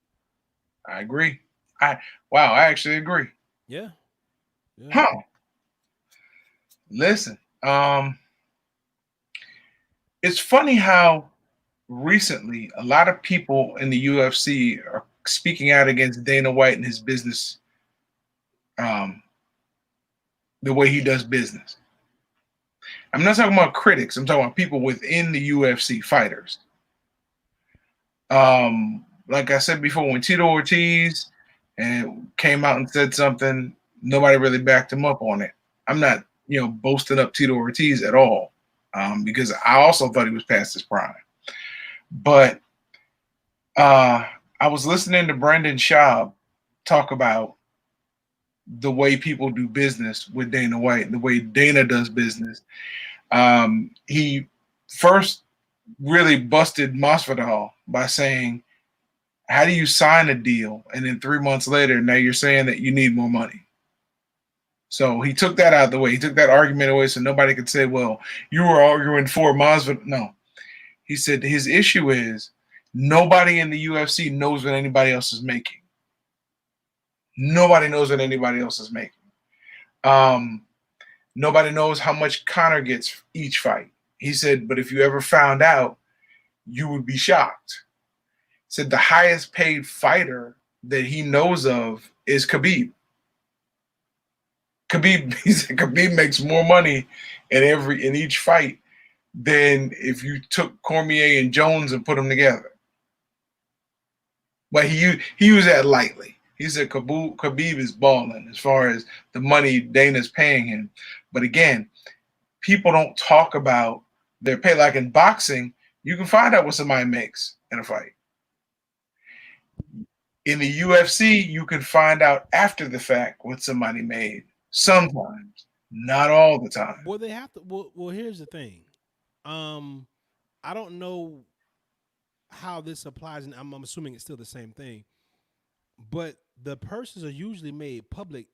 I agree. I actually agree. Yeah. Huh. Listen, it's funny how recently a lot of people in the UFC are speaking out against Dana White and his business the way he does business. I'm not talking about critics. I'm talking about people within the UFC fighters. Like I said before, when Tito Ortiz and came out and said something, nobody really backed him up on it. I'm not, boasting up Tito Ortiz at all, because I also thought he was past his prime. But uh, I was listening to Brendan Schaub talk about the way people do business with Dana White, the way Dana does business. He first really busted Masvidal by saying, how do you sign a deal and then 3 months later now you're saying that you need more money? So he took that out of the way. He took that argument away so nobody could say, well, you were arguing for Masvidal. No. He said his issue is nobody in the UFC knows what anybody else is making. Nobody knows what anybody else is making. Nobody knows how much Conor gets each fight. He said, but if you ever found out, you would be shocked. He said the highest paid fighter that he knows of is Khabib. He said Khabib makes more money in each fight than if you took Cormier and Jones and put them together. But he used that lightly. He said Khabib is balling as far as the money Dana's paying him. But again, people don't talk about their pay. Like in boxing, you can find out what somebody makes in a fight. In the UFC, you can find out after the fact what somebody made. Sometimes, not all the time. Well, they have to. Well, here's the thing. I don't know how this applies, and I'm assuming it's still the same thing. But the purses are usually made public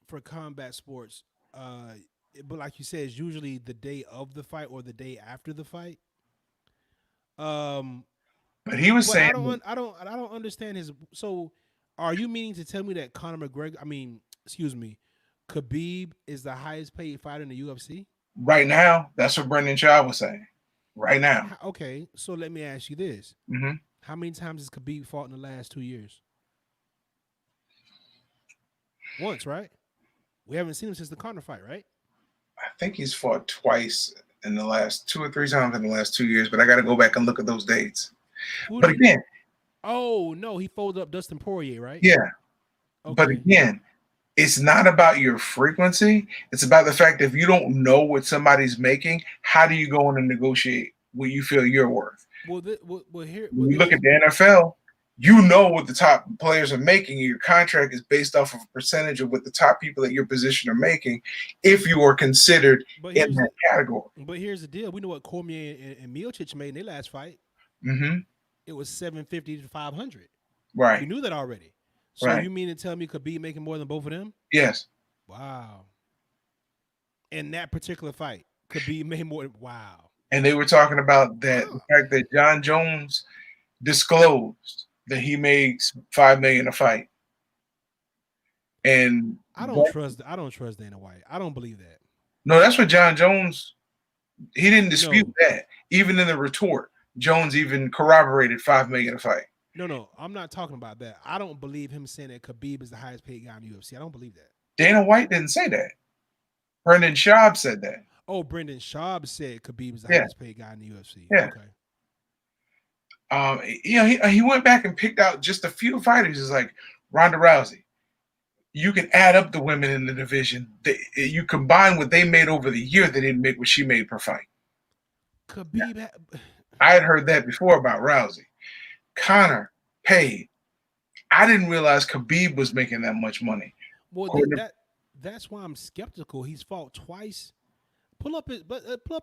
for combat sports. But like you said, it's usually the day of the fight or the day after the fight. Um, But he was but saying, I don't understand his. So, are you meaning to tell me that Conor McGregor? I mean, excuse me, Khabib is the highest paid fighter in the UFC? right now, that's what Brendan Schaub was saying. Right now. Okay, so let me ask you this: Mm-hmm. how many times has Khabib fought in the last 2 years? Once, right? We haven't seen him since the Conor fight, right? I think he's fought twice in the last 2 or 3 times in the last 2 years, but I got to go back and look at those dates. Who But did he? again, Oh no, he folded up Dustin Poirier, right? yeah. But Okay. again, it's not about your frequency. It's about the fact that if you don't know what somebody's making, how do you go in and negotiate what you feel you're worth? Well, here, When you look at the NFL, you know what the top players are making. Your contract is based off of a percentage of what the top people at your position are making if you are considered but in here's that the, category. but here's the deal. We know what Cormier and Miocic made in their last fight. Mm-hmm. It was 750 to 500. We Right. knew that already. So Right. you mean to tell me Khabib making more than both of them? Yes. Wow. In that particular fight, Khabib made more. Wow. And they were talking about that the Huh. fact that John Jones disclosed that he makes $5 million a fight. And I don't trust Dana White. I don't believe that. no, that's what John Jones, he didn't dispute No, that. Even in the retort, Jones even corroborated $5 million a fight. no. I'm not talking about that. I don't believe him saying that Khabib is the highest paid guy in the UFC. I don't believe that. Dana White didn't say that. Brendan Schaub said that. Oh, Brendan Schaub said Khabib is the Yeah, highest paid guy in the UFC. yeah. Okay. He went back and picked out just a few fighters. It's like Ronda Rousey. You can add up the women in the division. You combine what they made over the year, they didn't make what she made per fight. Khabib, I had heard that before about Rousey. Conor paid. I didn't realize Khabib was making that much money. well, According to- that's why I'm skeptical. He's fought twice. Pull up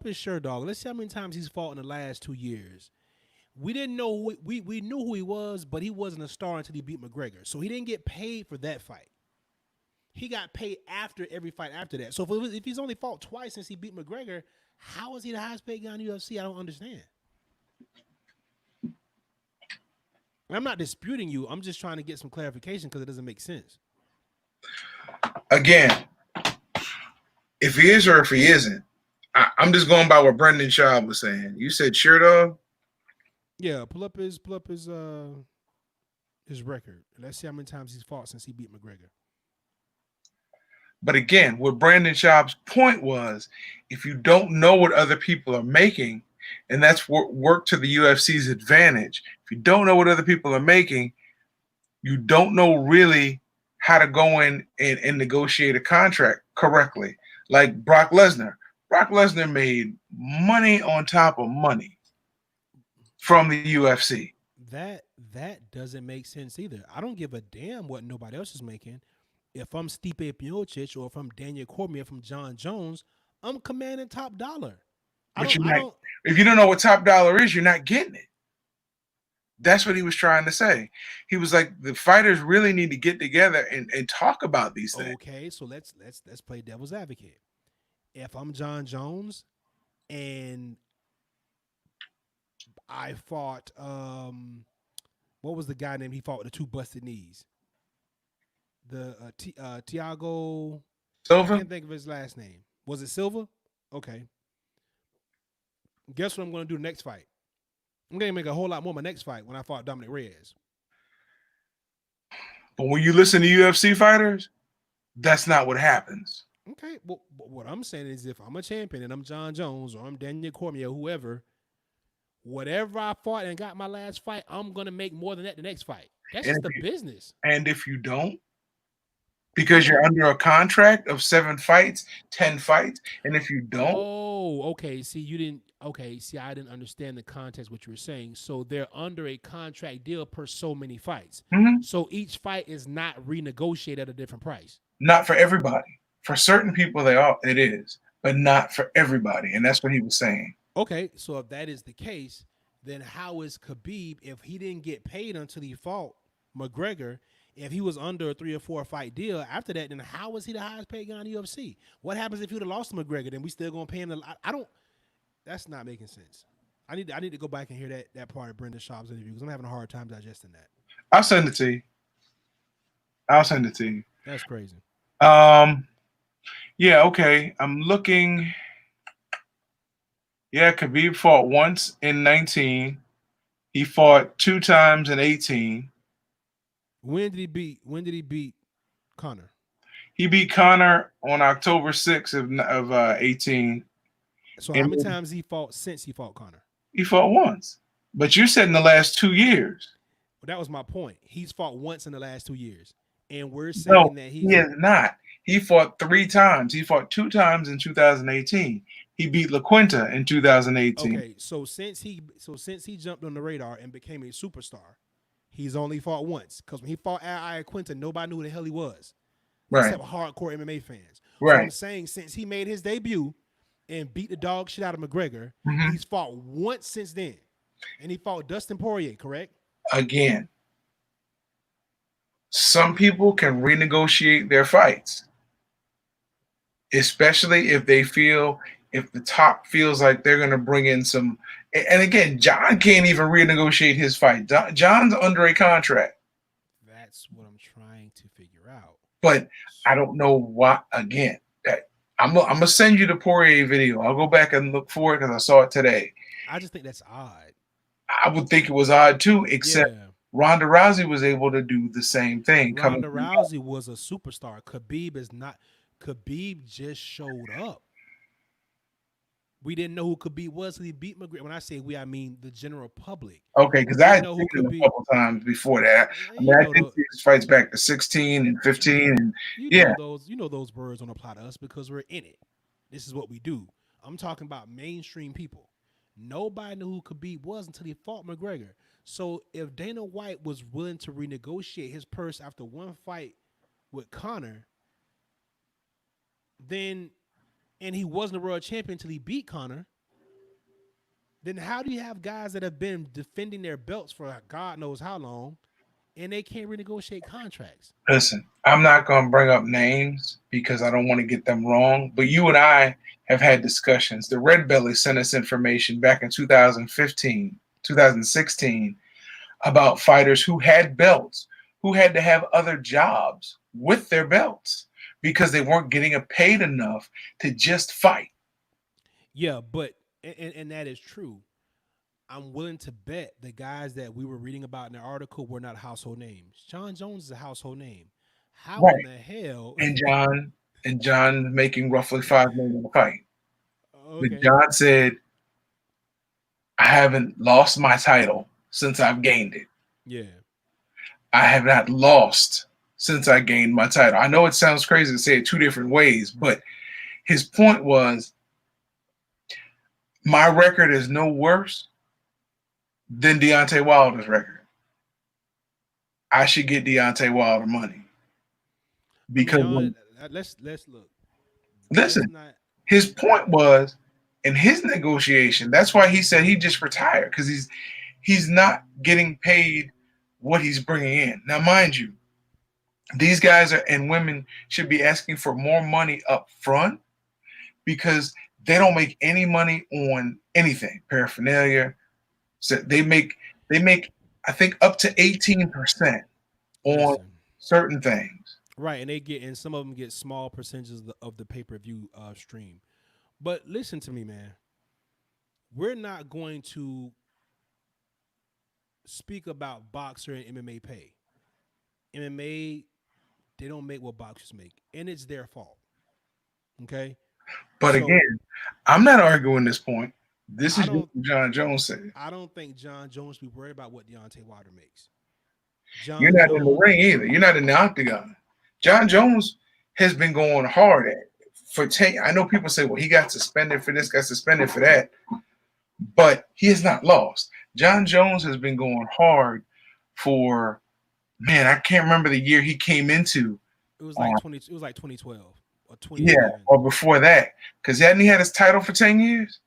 his shirt, dog. Let's see how many times he's fought in the last 2 years. We didn't know we knew who he was, but he wasn't a star until he beat McGregor. So he didn't get paid for that fight. He got paid after every fight after that. So if he's only fought twice since he beat McGregor, how is he the highest paid guy in the UFC? I don't understand. And I'm not disputing you. I'm just trying to get some clarification because it doesn't make sense. Again, if he is or if he isn't, I'm just going by what Brendan Schaub was saying. You said sure, dog. Yeah, pull up his record. Let's see how many times he's fought since he beat McGregor. But again, what Brandon Schaub's point was, if you don't know what other people are making, and that's work to the UFC's advantage. If you don't know what other people are making, you don't know really how to go in and negotiate a contract correctly. Like Brock Lesnar. Brock Lesnar made money on top of money from the UFC. That that doesn't make sense either. I don't give a damn what nobody else is making. If I'm Stipe Miocic or if I'm Daniel Cormier from John Jones, I'm commanding top dollar. I But don't. you're I not, don't. if you don't know what top dollar is, you're not getting it. That's what he was trying to say. He was like, the fighters really need to get together and talk about these things. Okay, so let's play devil's advocate. If I'm John Jones and I fought what was the guy named he fought with the two busted knees? The Tiago, I Silva, can't think of his last name. Was it Silva? Okay. Guess what I'm going to do the next fight? I'm going to make a whole lot more my next fight when I fought Dominic Reyes. but when you listen to UFC fighters, that's not what happens. Okay. Well, what I'm saying is if I'm a champion and I'm John Jones or I'm Daniel Cormier, whoever, whatever I fought and got my last fight, I'm going to make more than that the next fight. That's And just if the you, business. and if you don't, because Yeah. you're under a contract of 7 fights, 10 fights, and if you don't, Oh, okay. See, you didn't. Okay. See, I didn't understand the context what you were saying. So they're under a contract deal per so many fights. mhm, So each fight is not renegotiated at a different price. not for everybody. For certain people, they are. It is, but not for everybody, and that's what he was saying. Okay. So if that is the case, then how is Khabib if he didn't get paid until he fought McGregor? If he was under a 3 or 4 fight deal after that, then how is he the highest paid guy in the UFC? What happens if he would have lost to McGregor? Then we still gonna pay him? I don't. That's not making sense. I need to go back and hear that part of Brendan Schaub's interview because I'm having a hard time digesting that. I'll send it to you. I'll send it to you. That's crazy. Um, yeah, okay. I'm looking. Yeah, Khabib fought once in 19. He fought 2 times in 18. When did he beat Connor? He beat Connor on October 6th of 18. So how And many times he fought since he fought Connor? he fought once. But you said in the last 2 years. Well, that was my point. He's fought once in the last 2 years, and we're No, saying that he has not. He fought 3 times. He fought 2 times in 2018. He beat LaQuinta in 2018. okay. So since he jumped on the radar and became a superstar, he's only fought once. Because when he fought Al Iaquinta, nobody knew who the hell he was, Right, except hardcore MMA fans. So I'm right. saying since he made his debut and beat the dog shit out of McGregor, Mhm. he's fought once since then, and he fought Dustin Poirier. Correct? Again, some people can renegotiate their fights, especially if they feel, if the top feels like they're going to bring in some. And again, John can't even renegotiate his fight. John's under a contract, That's what I'm trying to figure out. but I don't know why. Again, I'm gonna send you the Poirier video. I'll go back and look for it because I saw it today. I just think that's odd. I would think it was odd too, except Yeah. Ronda Rousey was able to do the same thing. Coming Ronda from, Rousey was a superstar. Khabib is not. Khabib just showed up. We didn't know who Khabib was till he beat McGregor. When I say we, I mean the general public. okay, We because I didn't had know seen who him a Khabib. couple times before that. I mean, You I know did the see his fights back to 16 and 15, and you yeah, know those you know those words don't apply to us because we're in it. This is what we do. I'm talking about mainstream people. Nobody knew who Khabib was until he fought McGregor. So if Dana White was willing to renegotiate his purse after one fight with Connor, then and he wasn't a world champion until he beat Connor, then how do you have guys that have been defending their belts for God knows how long and they can't renegotiate contracts? listen, I'm not going to bring up names because I don't want to get them wrong, but you and I have had discussions. The Red Belly sent us information back in 2015, 2016 about fighters who had belts, who had to have other jobs with their belts because they weren't getting paid enough to just fight. Yeah, but and that is true. I'm willing to bet the guys that we were reading about in the article were not household names. John Jones is a household name. How in Right. the hell? And John and John making roughly 5 million a fight. But Okay. John said, "I haven't lost my title since I've gained it. Yeah. I have not lost since I gained my title." I know it sounds crazy to say it two different ways, but his point was, my record is no worse than Deontay Wilder's record. I should get Deontay Wilder money I mean, because when, let's look. Let's listen, not. his point was in his negotiation. That's why he said he just retired because he's not getting paid what he's bringing in. Now, mind you, these guys are, and women should be asking for more money up front because they don't make any money on anything paraphernalia. So they make I think up to 18% on Listen. certain things. Right, and they get and some of them get small percentages of the pay per view stream. But listen to me, man. We're not going to speak about boxer and MMA pay. MMA, they don't make what boxers make, and it's their fault. Okay, But so again, I'm not arguing this point. This I is just don't, what John Jones said. I don't think John Jones be worried about what Deontay Wilder makes. You're John not in the Jones, ring either. You're not in the octagon. John Jones has been going hard at it for 10. I know people say, well, he got suspended for this, got suspended for that, but he has not lost. John Jones has been going hard for, man, I can't remember the year he came into. it was like Uh, 20, it was like 2012 or yeah, 2011. or before that, because hadn't he had his title for 10 years?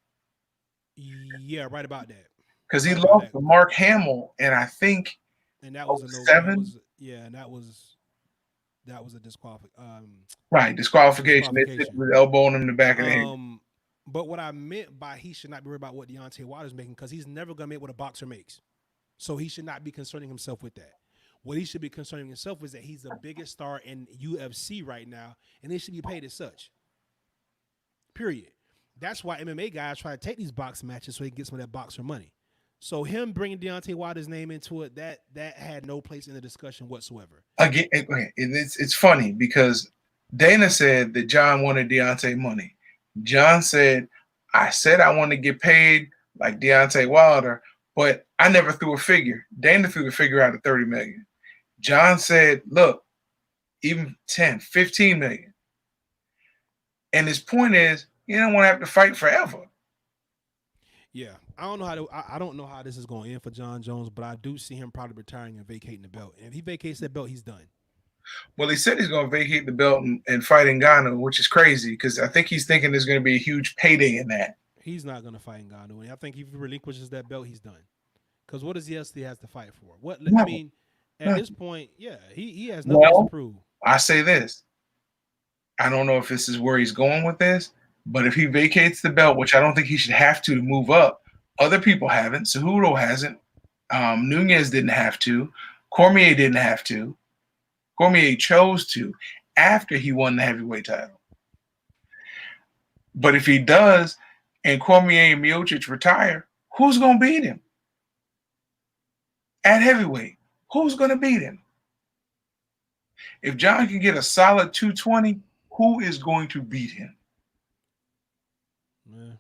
Yeah, right about that. Because he Right about lost that. to Mark Hamill, and I think And that was oh a no. That seven, was yeah, and that was a right, disqualification. They took disqualification. the elbow in him in the back of the head. Um, but what I meant by he should not be worried about what Deontay Wilder's making because he's never gonna make what a boxer makes. So he should not be concerning himself with that. What he should be concerning himself with is that he's the biggest star in UFC right now, and he should be paid as such. Period. That's why MMA guys try to take these boxing matches so he can get some of that boxer money. So him bringing Deontay Wilder's name into it, that had no place in the discussion whatsoever. Again, okay, it's funny because Dana said that John wanted Deontay money. John said, "I said I want to get paid like Deontay Wilder, but I never threw a figure." Dana threw the figure out of 30 million. John said, "Look, even 10, 15 million." And his point is, you don't want to have to fight forever. Yeah, I don't know how this is going to end for John Jones, but I do see him probably retiring and vacating the belt. And if he vacates that belt, he's done. Well, he said he's going to vacate the belt and fight in Ghana, which is crazy because I think he's thinking there's going to be a huge payday in that. He's not going to fight Ngannou, and I think if he relinquishes that belt, he's done. Because what does he else he has to fight for? What I No, mean, at no. this point, yeah, he has nothing else to Well, prove. I say this. I don't know if this is where he's going with this, but if he vacates the belt, which I don't think he should have to move up, other people haven't. Cejudo hasn't. Nunez didn't have to. Cormier didn't have to. Cormier chose to after he won the heavyweight title. But if he does, and Cormier and Miocic retire, who's going to beat him at heavyweight? Who's going to beat him? If John can get a solid 220, who is going to beat him? Yeah.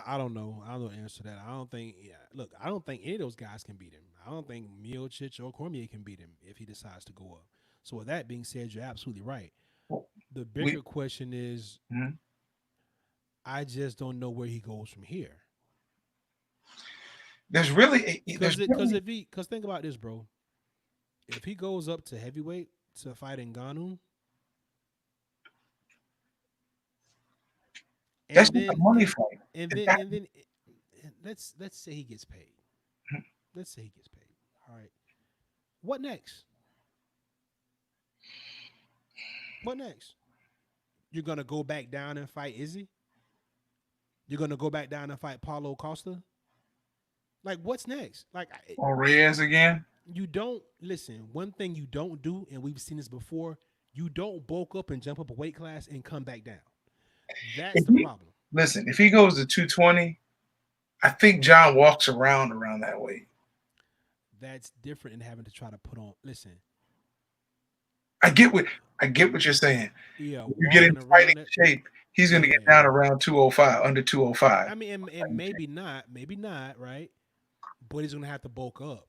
I don't know. I don't know the answer to that. I don't think. Yeah, look, I don't think any of those guys can beat him. I don't think Miocic or Cormier can beat him if he decides to go up. So with that being said, you're absolutely right. The We, bigger question is, mhm. I just don't know where he goes from here. there's really Because think about this, bro. If he goes up to heavyweight to fight Ngannou, that's and not a then money and fight. and It's then not- and then let's say he gets paid. Let's say he gets paid. All right. What next? What next? You're gonna go back down and fight Izzy? You're gonna go back down and fight Paulo Costa? Like, what's next? Like, Or Reyes again. you don't listen. One thing you don't do, and we've seen this before, you don't bulk up and jump up a weight class and come back down. That's If the he, problem. listen, if he goes to 220, I think John walks around that weight. That's different than having to try to put on. Listen, I get what I get what you're saying. Yeah, When you get in walking fighting around that. shape, he's going to get Yeah. down around 205, under 205. I mean, and maybe not, right? But he's gonna have to bulk up.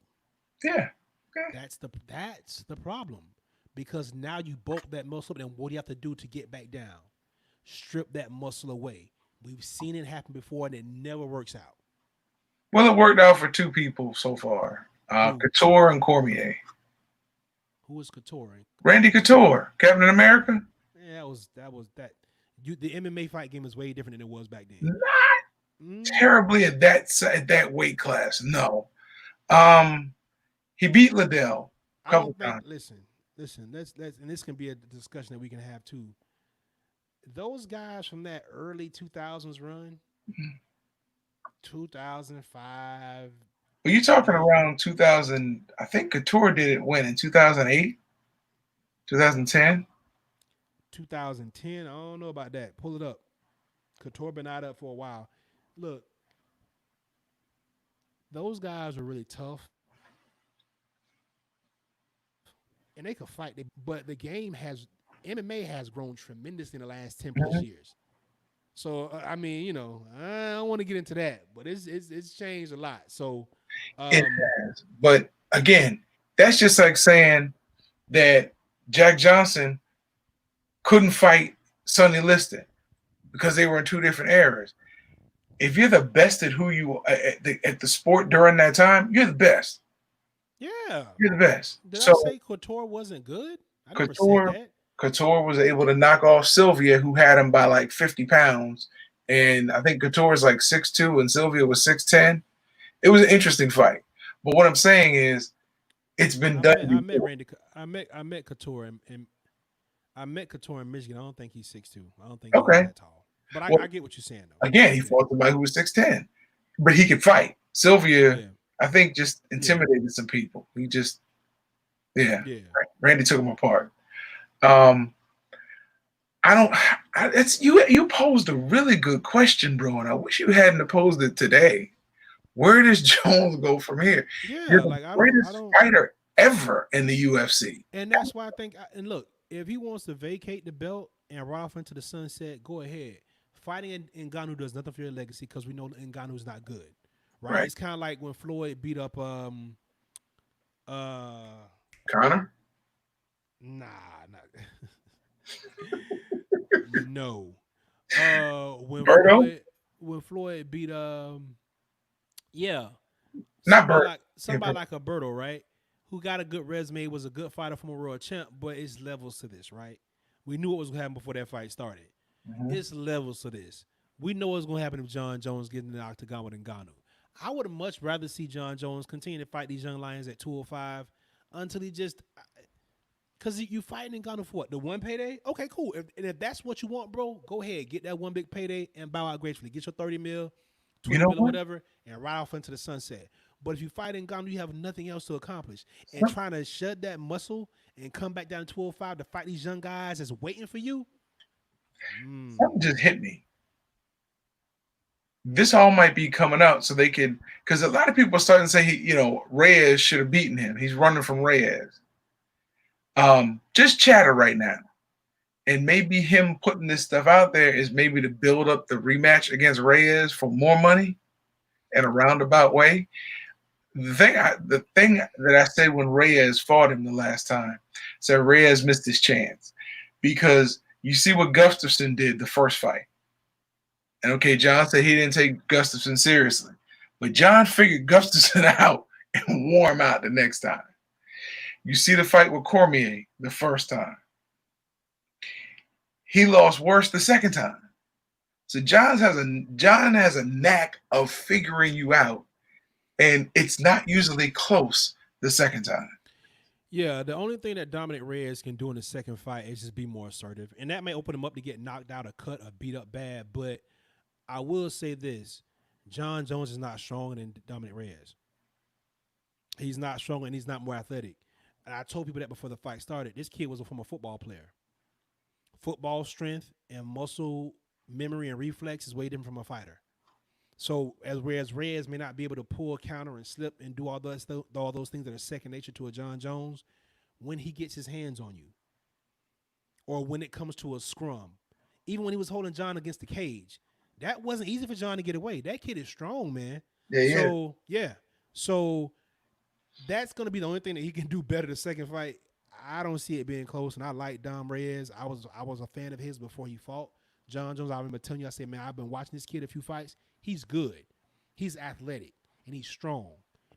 Yeah. Okay. That's the problem, because now you bulk that muscle up, and what do you have to do to get back down? Strip that muscle away. We've seen it happen before, and it never works out. Well, it worked out for two people so far, Who Couture and Cormier. who is Couture? Randy Couture, Captain America, Yeah, that was that. The MMA fight game is way different than it was back then. not Mm, terribly at that weight class. No. Um, he beat Liddell a I couple don't think. times. Listen. Let's and this can be a discussion that we can have too. Those guys from that early 2000s run, 2005, But you talking maybe around 2000? I think Couture did it when in 2008, 2010. 2010. I don't know about that. Pull it up. Couture been out up for a while. Look, those guys were really tough, and they could fight. But the game has MMA has grown tremendously in the last 10 plus Mhm. years. So I mean, I don't want to get into that, but it's changed a lot. So, It um, has, but again, that's just like saying that Jack Johnson couldn't fight Sonny Liston because they were in two different eras. If you're the best at who you at the sport during that time, you're the best. yeah. You're the best. Did I So say Couture wasn't good? I never said Couture that. Couture was able to knock off Sylvia, who had him by like 50 pounds. And I think Couture was like 6'2 and Sylvia was 6'10. It was an interesting fight. But what I'm saying is it's been done I met before. Randy. I met Couture and I met Couture in Michigan. I don't think he's 6'2". I don't think he's Okay. that tall. But Well, I get what you're saying though. again, he fought somebody who was 6'10. But he could fight. Sylvia, Yeah, I think, just yeah, intimidated some people. He just, yeah. yeah. Randy took him apart. Um, I don't. It's you. You posed a really good question, bro, and I wish you hadn't posed it today. Where does Jones go from here? You're Yeah, the like I greatest don't, fighter ever in the UFC. and that's why I think. And look, if he wants to vacate the belt and ride off into the sunset, go ahead. Fighting in Ngannou does nothing for your legacy because we know Ngannou is not good, right? Right, It's kind of like when Floyd beat up uh Connor, nah, not no. When Berto, Floyd beat yeah, not Bert. Yeah, somebody like Alberto, right? Who got a good resume, was a good fighter from a world champ, but it's levels to this, right? We knew what was gonna happen before that fight started. Mhm. It's levels to this. We know what's gonna happen if John Jones gets in the octagon with Ngannou. I would much rather see John Jones continue to fight these young lions at 205 until he just because you fighting Ngannou for what? The one payday? Okay, cool. If that's what you want, bro, go ahead. Get that one big payday and bow out gracefully. Get your 30 mil, You 20 know mil or what? whatever, and ride off into the sunset. But if you fight Ngannou, you have nothing else to accomplish. And trying to shed that muscle and come back down to 205 to fight these young guys that's waiting for you. Something just hit me. This all might be coming out so they could, because a lot of people are starting to say, Reyes should have beaten him. He's running from Reyes. Just chatter right now. And maybe him putting this stuff out there is maybe to build up the rematch against Reyes for more money in a roundabout way. The thing that I said when Reyes fought him the last time, said Reyes missed his chance because you see what Gustafson did the first fight. And okay, John said he didn't take Gustafson seriously, but John figured Gustafson out and wore him out the next time. You see the fight with Cormier the first time. He lost worse the second time. So John has a knack of figuring you out, and it's not usually close the second time. Yeah, the only thing that Dominic Reyes can do in the second fight is just be more assertive. And that may open him up to get knocked out or cut or beat up bad. But I will say this: John Jones is not stronger than Dominic Reyes. He's not stronger and he's not more athletic. And I told people that before the fight started. This kid was a former football player. Football strength and muscle memory and reflex is way different from a fighter. So as whereas Reyes may not be able to pull, counter, and slip and do all those things that are second nature to a John Jones, when he gets his hands on you, or when it comes to a scrum. Even when he was holding John against the cage, that wasn't easy for John to get away. That kid is strong, man. Yeah, yeah. So yeah, so that's gonna be the only thing that he can do better the second fight. I don't see it being close, and I like Dom Reyes. I was a fan of his before he fought John Jones. I remember telling you, I said, man, I've been watching this kid a few fights. He's good, he's athletic, and he's strong,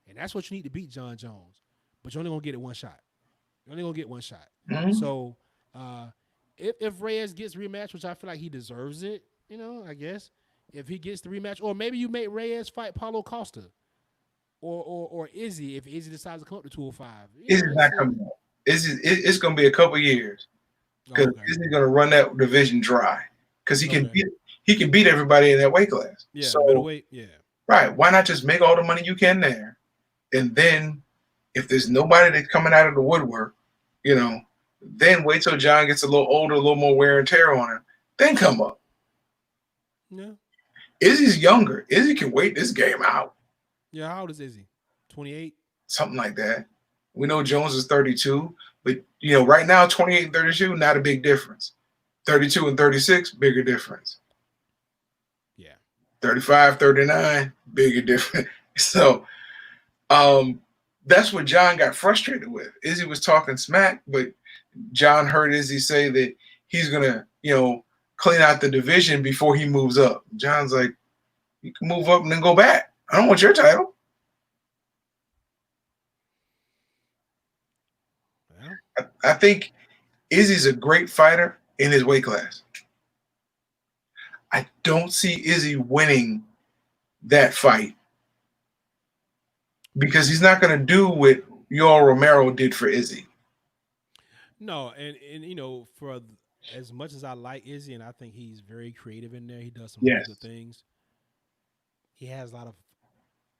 and that's what you need to beat John Jones. But you're only gonna get it one shot. You're only gonna get one shot. Mhm. So uh, if Reyes gets rematch, which I feel like he deserves it, I guess if he gets the rematch, or maybe you make Reyes fight Paulo Costa or Izzy if Izzy decides to come up to 205. Izzy's not coming up. It's going to be a couple years Oh, because okay. Izzy's going to run that division dry because Okay. he can beat everybody in that weight class. Yeah, the So middleweight. Yeah. right, why not just make all the money you can there, and then if there's nobody that's coming out of the woodwork, you know, then wait till John gets a little older, a little more wear and tear on him, then come up. Yeah. Izzy's younger. Izzy can wait this game out. Yeah. How old is Izzy? 28. Something like that. We know Jones is 32, but right now 28 and 32, not a big difference. 32 and 36, bigger difference. Yeah. 35, 39, bigger difference. So that's what John got frustrated with. Izzy was talking smack, but John heard Izzy say that he's gonna, clean out the division before he moves up. John's like, you can move up and then go back. I don't want your title. Well, I think Izzy's a great fighter in his weight class. I don't see Izzy winning that fight because he's not going to do what Yoel Romero did for Izzy. no, and for as much as I like Izzy, and I think he's very creative in there, he does some really good Yes, things. He has a lot of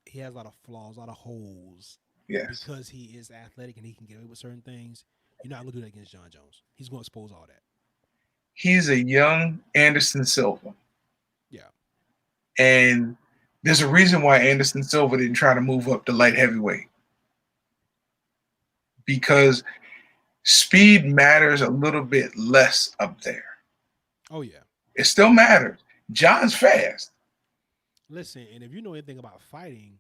he has a lot of flaws, a lot of holes, yes. because he is athletic and he can get away with certain things. You're not gonna do that against John Jones. He's gonna expose all that. He's a young Anderson Silva. Yeah. And there's a reason why Anderson Silva didn't try to move up to light heavyweight because speed matters a little bit less up there. Oh yeah. It still matters. John's fast, Listen, and if you know anything about fighting,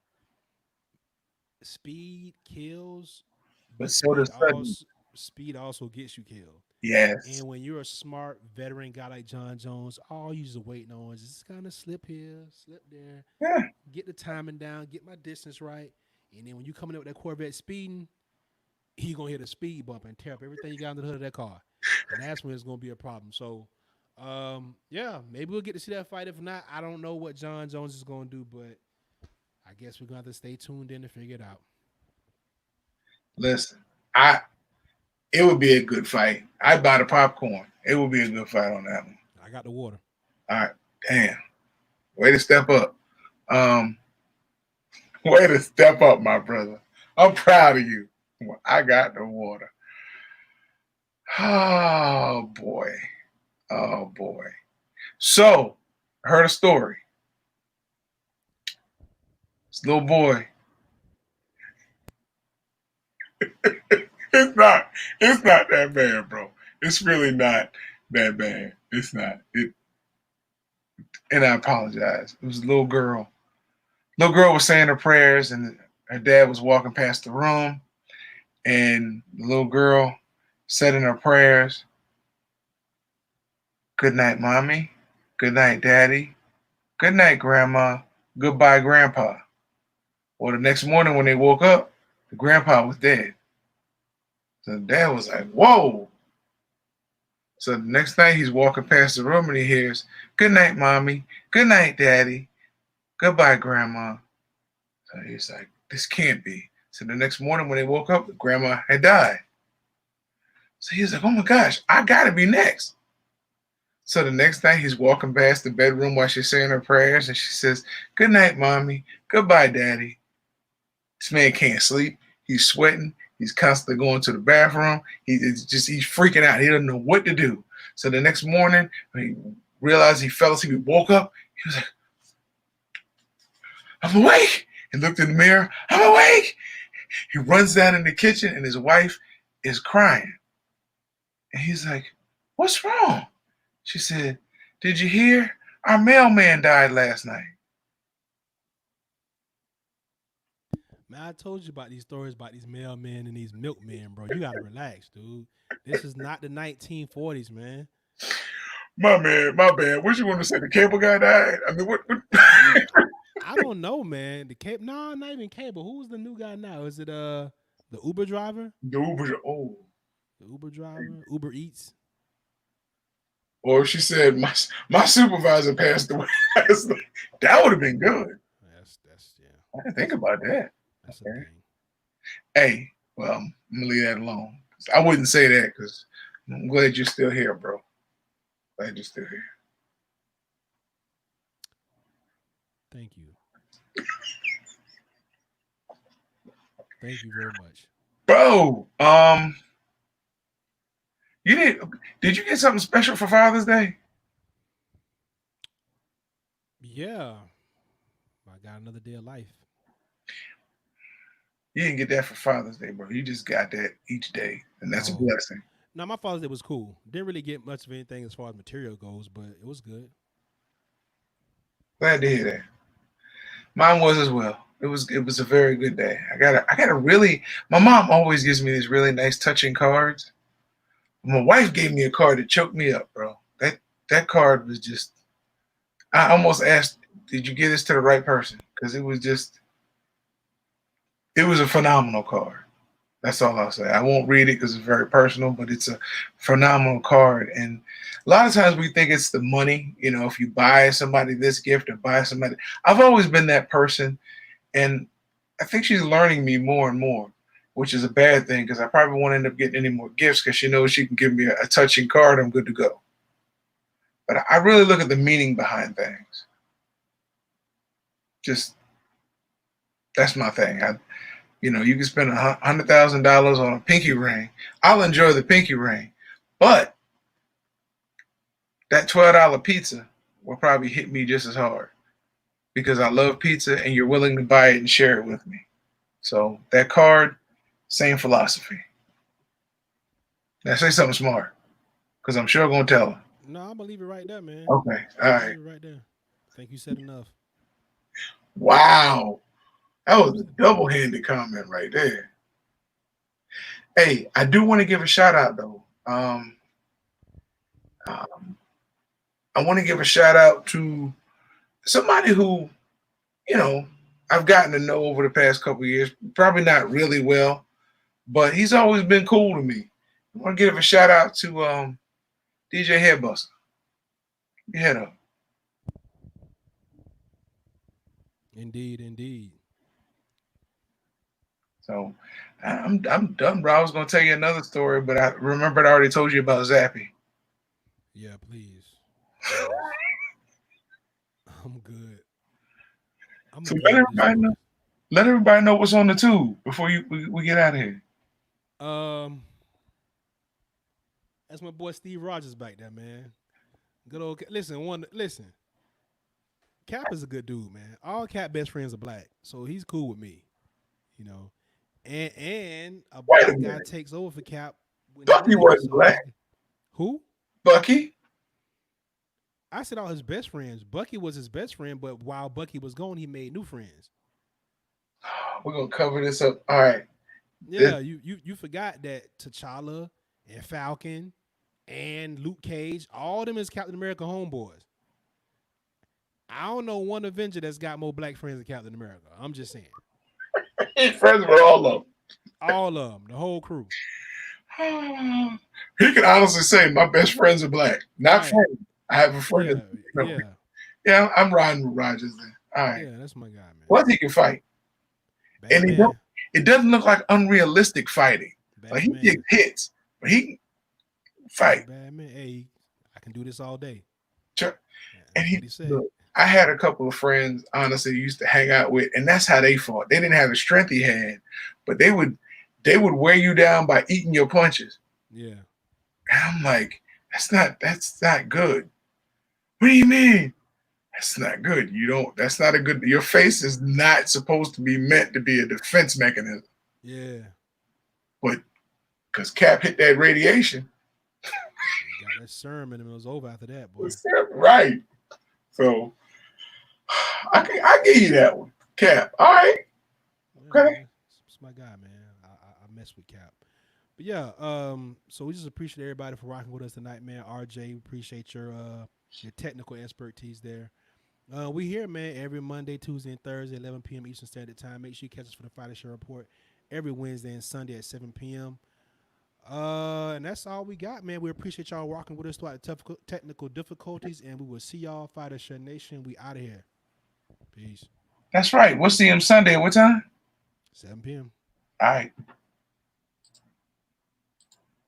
speed kills, but but so does sudden. speed also gets you killed. Yes. And when you're a smart veteran guy like John Jones, all you're just waiting on is just kind of slip here, slip there, Yeah. get the timing down, get my distance right. And then when you coming up with that Corvette speeding, he gonna hit a speed bump and tear up everything you got under the hood of that car. And that's when it's gonna be a problem. So yeah, maybe we'll get to see that fight. If not, I don't know what John Jones is gonna do, but I guess we're gonna have to stay tuned in to figure it out. Listen, I it would be a good fight. I'd buy the popcorn. It would be a good fight on that one. I got the water. All right. Damn. Way to step up. Um, Way to step up, my brother. I'm proud of you. I got the water. Oh boy. Oh boy. So, I heard a story. This little boy. It's not. It's not that bad, bro. It's really not that bad. It's not. And I apologize. It was a little girl. Little girl was saying her prayers, and her dad was walking past the room, and the little girl said in her prayers, "Good night, mommy. Good night, daddy. Good night, grandma. Goodbye, grandpa." Well, the next morning when they woke up, the grandpa was dead. So the dad was like, "Whoa." So the next night he's walking past the room and he hears, "Good night, mommy. Good night, daddy. Goodbye, grandma." So he's like, "This can't be." So the next morning when they woke up, the grandma had died. So he's like, "Oh my gosh, I gotta be next." So the next night he's walking past the bedroom while she's saying her prayers and she says, "Good night, mommy. Goodbye, daddy." This man can't sleep. He's sweating. He's constantly going to the bathroom. He's freaking out. He doesn't know what to do. So the next morning, when he realized he fell asleep, he woke up. He was like, "I'm awake." He looked in the mirror. "I'm awake." He runs down in the kitchen and his wife is crying. And he's like, What's wrong? She said, did you hear? Our mailman died last night. Man, I told you about these stories about these mailmen and these milkmen, bro. You gotta relax, dude. This is not the 1940s, man. My man, my bad. What you want to say? The cable guy died? I mean, what? I don't know, man. The cable, no, not even cable. Who's the new guy now? Is it the Uber driver? The Uber, oh. The Uber driver? Uber Eats? Or she said, my supervisor passed away last night. That would have been good. That's yeah. I didn't think about that. That's Okay. a thing. Hey, well, I'm going to leave that alone. I wouldn't say that because I'm glad you're still here, bro. Glad you're still here. Thank you. Thank you very much. Bro, did you get something special for Father's Day? Yeah. I got another day of life. You didn't get that for Father's Day, bro. You just got that each day, and that's a blessing. No, my Father's Day was cool. Didn't really get much of anything as far as material goes, but it was good. Glad to hear that. Mine was as well. It was a very good day. I got a really. My mom always gives me these really nice touching cards. My wife gave me a card that choked me up, bro. That card was just. I almost asked, "Did you give this to the right person?" Because it was just. It was a phenomenal card. That's all I'll say. I won't read it because it's very personal, but it's a phenomenal card. And a lot of times we think it's the money, if you buy somebody this gift or buy somebody. I've always been that person. And I think she's learning me more and more, which is a bad thing because I probably won't end up getting any more gifts because she knows she can give me a touching card. I'm good to go. But I really look at the meaning behind things. Just that's my thing. You can spend $100,000 on a pinky ring. I'll enjoy the pinky ring, but that $12 pizza will probably hit me just as hard because I love pizza and you're willing to buy it and share it with me. So that card, same philosophy. Now say something smart because I'm sure I'm going to tell her. No, I'm gonna leave it right there, man. Okay, all right. Leave it right there. I think you said enough. Wow. That was a double-handed comment right there. Hey, I do want to give a shout out though. Um, I want to give a shout out to somebody who, you know, I've gotten to know over the past couple of years. Probably not really well, but he's always been cool to me. I want to give a shout out to DJ Headbuster. Your head up. Indeed, indeed. So I'm done, bro. I was gonna tell you another story, but I remembered I already told you about Zappy. Yeah, please. Please. I'm good. I'm So good with this story. let everybody know what's on the tube before we get out of here. Um, that's my boy Steve Rogers back there, man. Good old. Listen. Cap is a good dude, man. All Cap best friends are black, so he's cool with me. You know, and a Wait a black guy minute. takes over for Cap when he Bucky leaves. wasn't So black. who? Bucky? I said all his best friends. Bucky was his best friend, but while Bucky was gone, he made new friends. We're gonna cover this up. All right. Yeah, you forgot that T'Challa and Falcon and Luke Cage, all of them is Captain America homeboys. I don't know one Avenger that's got more black friends than Captain America. I'm just saying. He's friends with all of All of them, the whole crew. them. He can honestly say my best friends are black. Not Right. friends. I have a friend. Yeah. Yeah, I'm riding with Rogers then. All right. Yeah, that's my guy, man. Plus he can fight. And Batman. it doesn't look like unrealistic fighting. Like he Batman. takes hits, but he can fight. Batman. Hey, I can do this all day. Sure. That's And what he said. look, I had a couple of friends, honestly, used to hang out with, and that's how they fought. They didn't have the strength he had, but they would wear you down by eating your punches. Yeah. And I'm like, that's not good. What do you mean? That's not good. That's not a good, your face is not supposed to be meant to be a defense mechanism. Yeah. But because Cap hit that radiation. Got That sermon and it was over after that, boy. Right. So I give you that one. Cap. All right. Yeah, Okay. man. It's my guy, man. I mess with Cap. But yeah, so we just appreciate everybody for rocking with us tonight, man. RJ, we appreciate your technical expertise there. We here, man, every Monday, Tuesday, and Thursday, 11 p.m. Eastern Standard Time. Make sure you catch us for the Fighter Show Report every Wednesday and Sunday at 7 p.m. And that's all we got, man. We appreciate y'all rocking with us throughout the technical difficulties, and we will see y'all, Fighter Show Nation. We out of here. Peace. That's right. We'll see him Sunday. What time? 7 p.m. All right.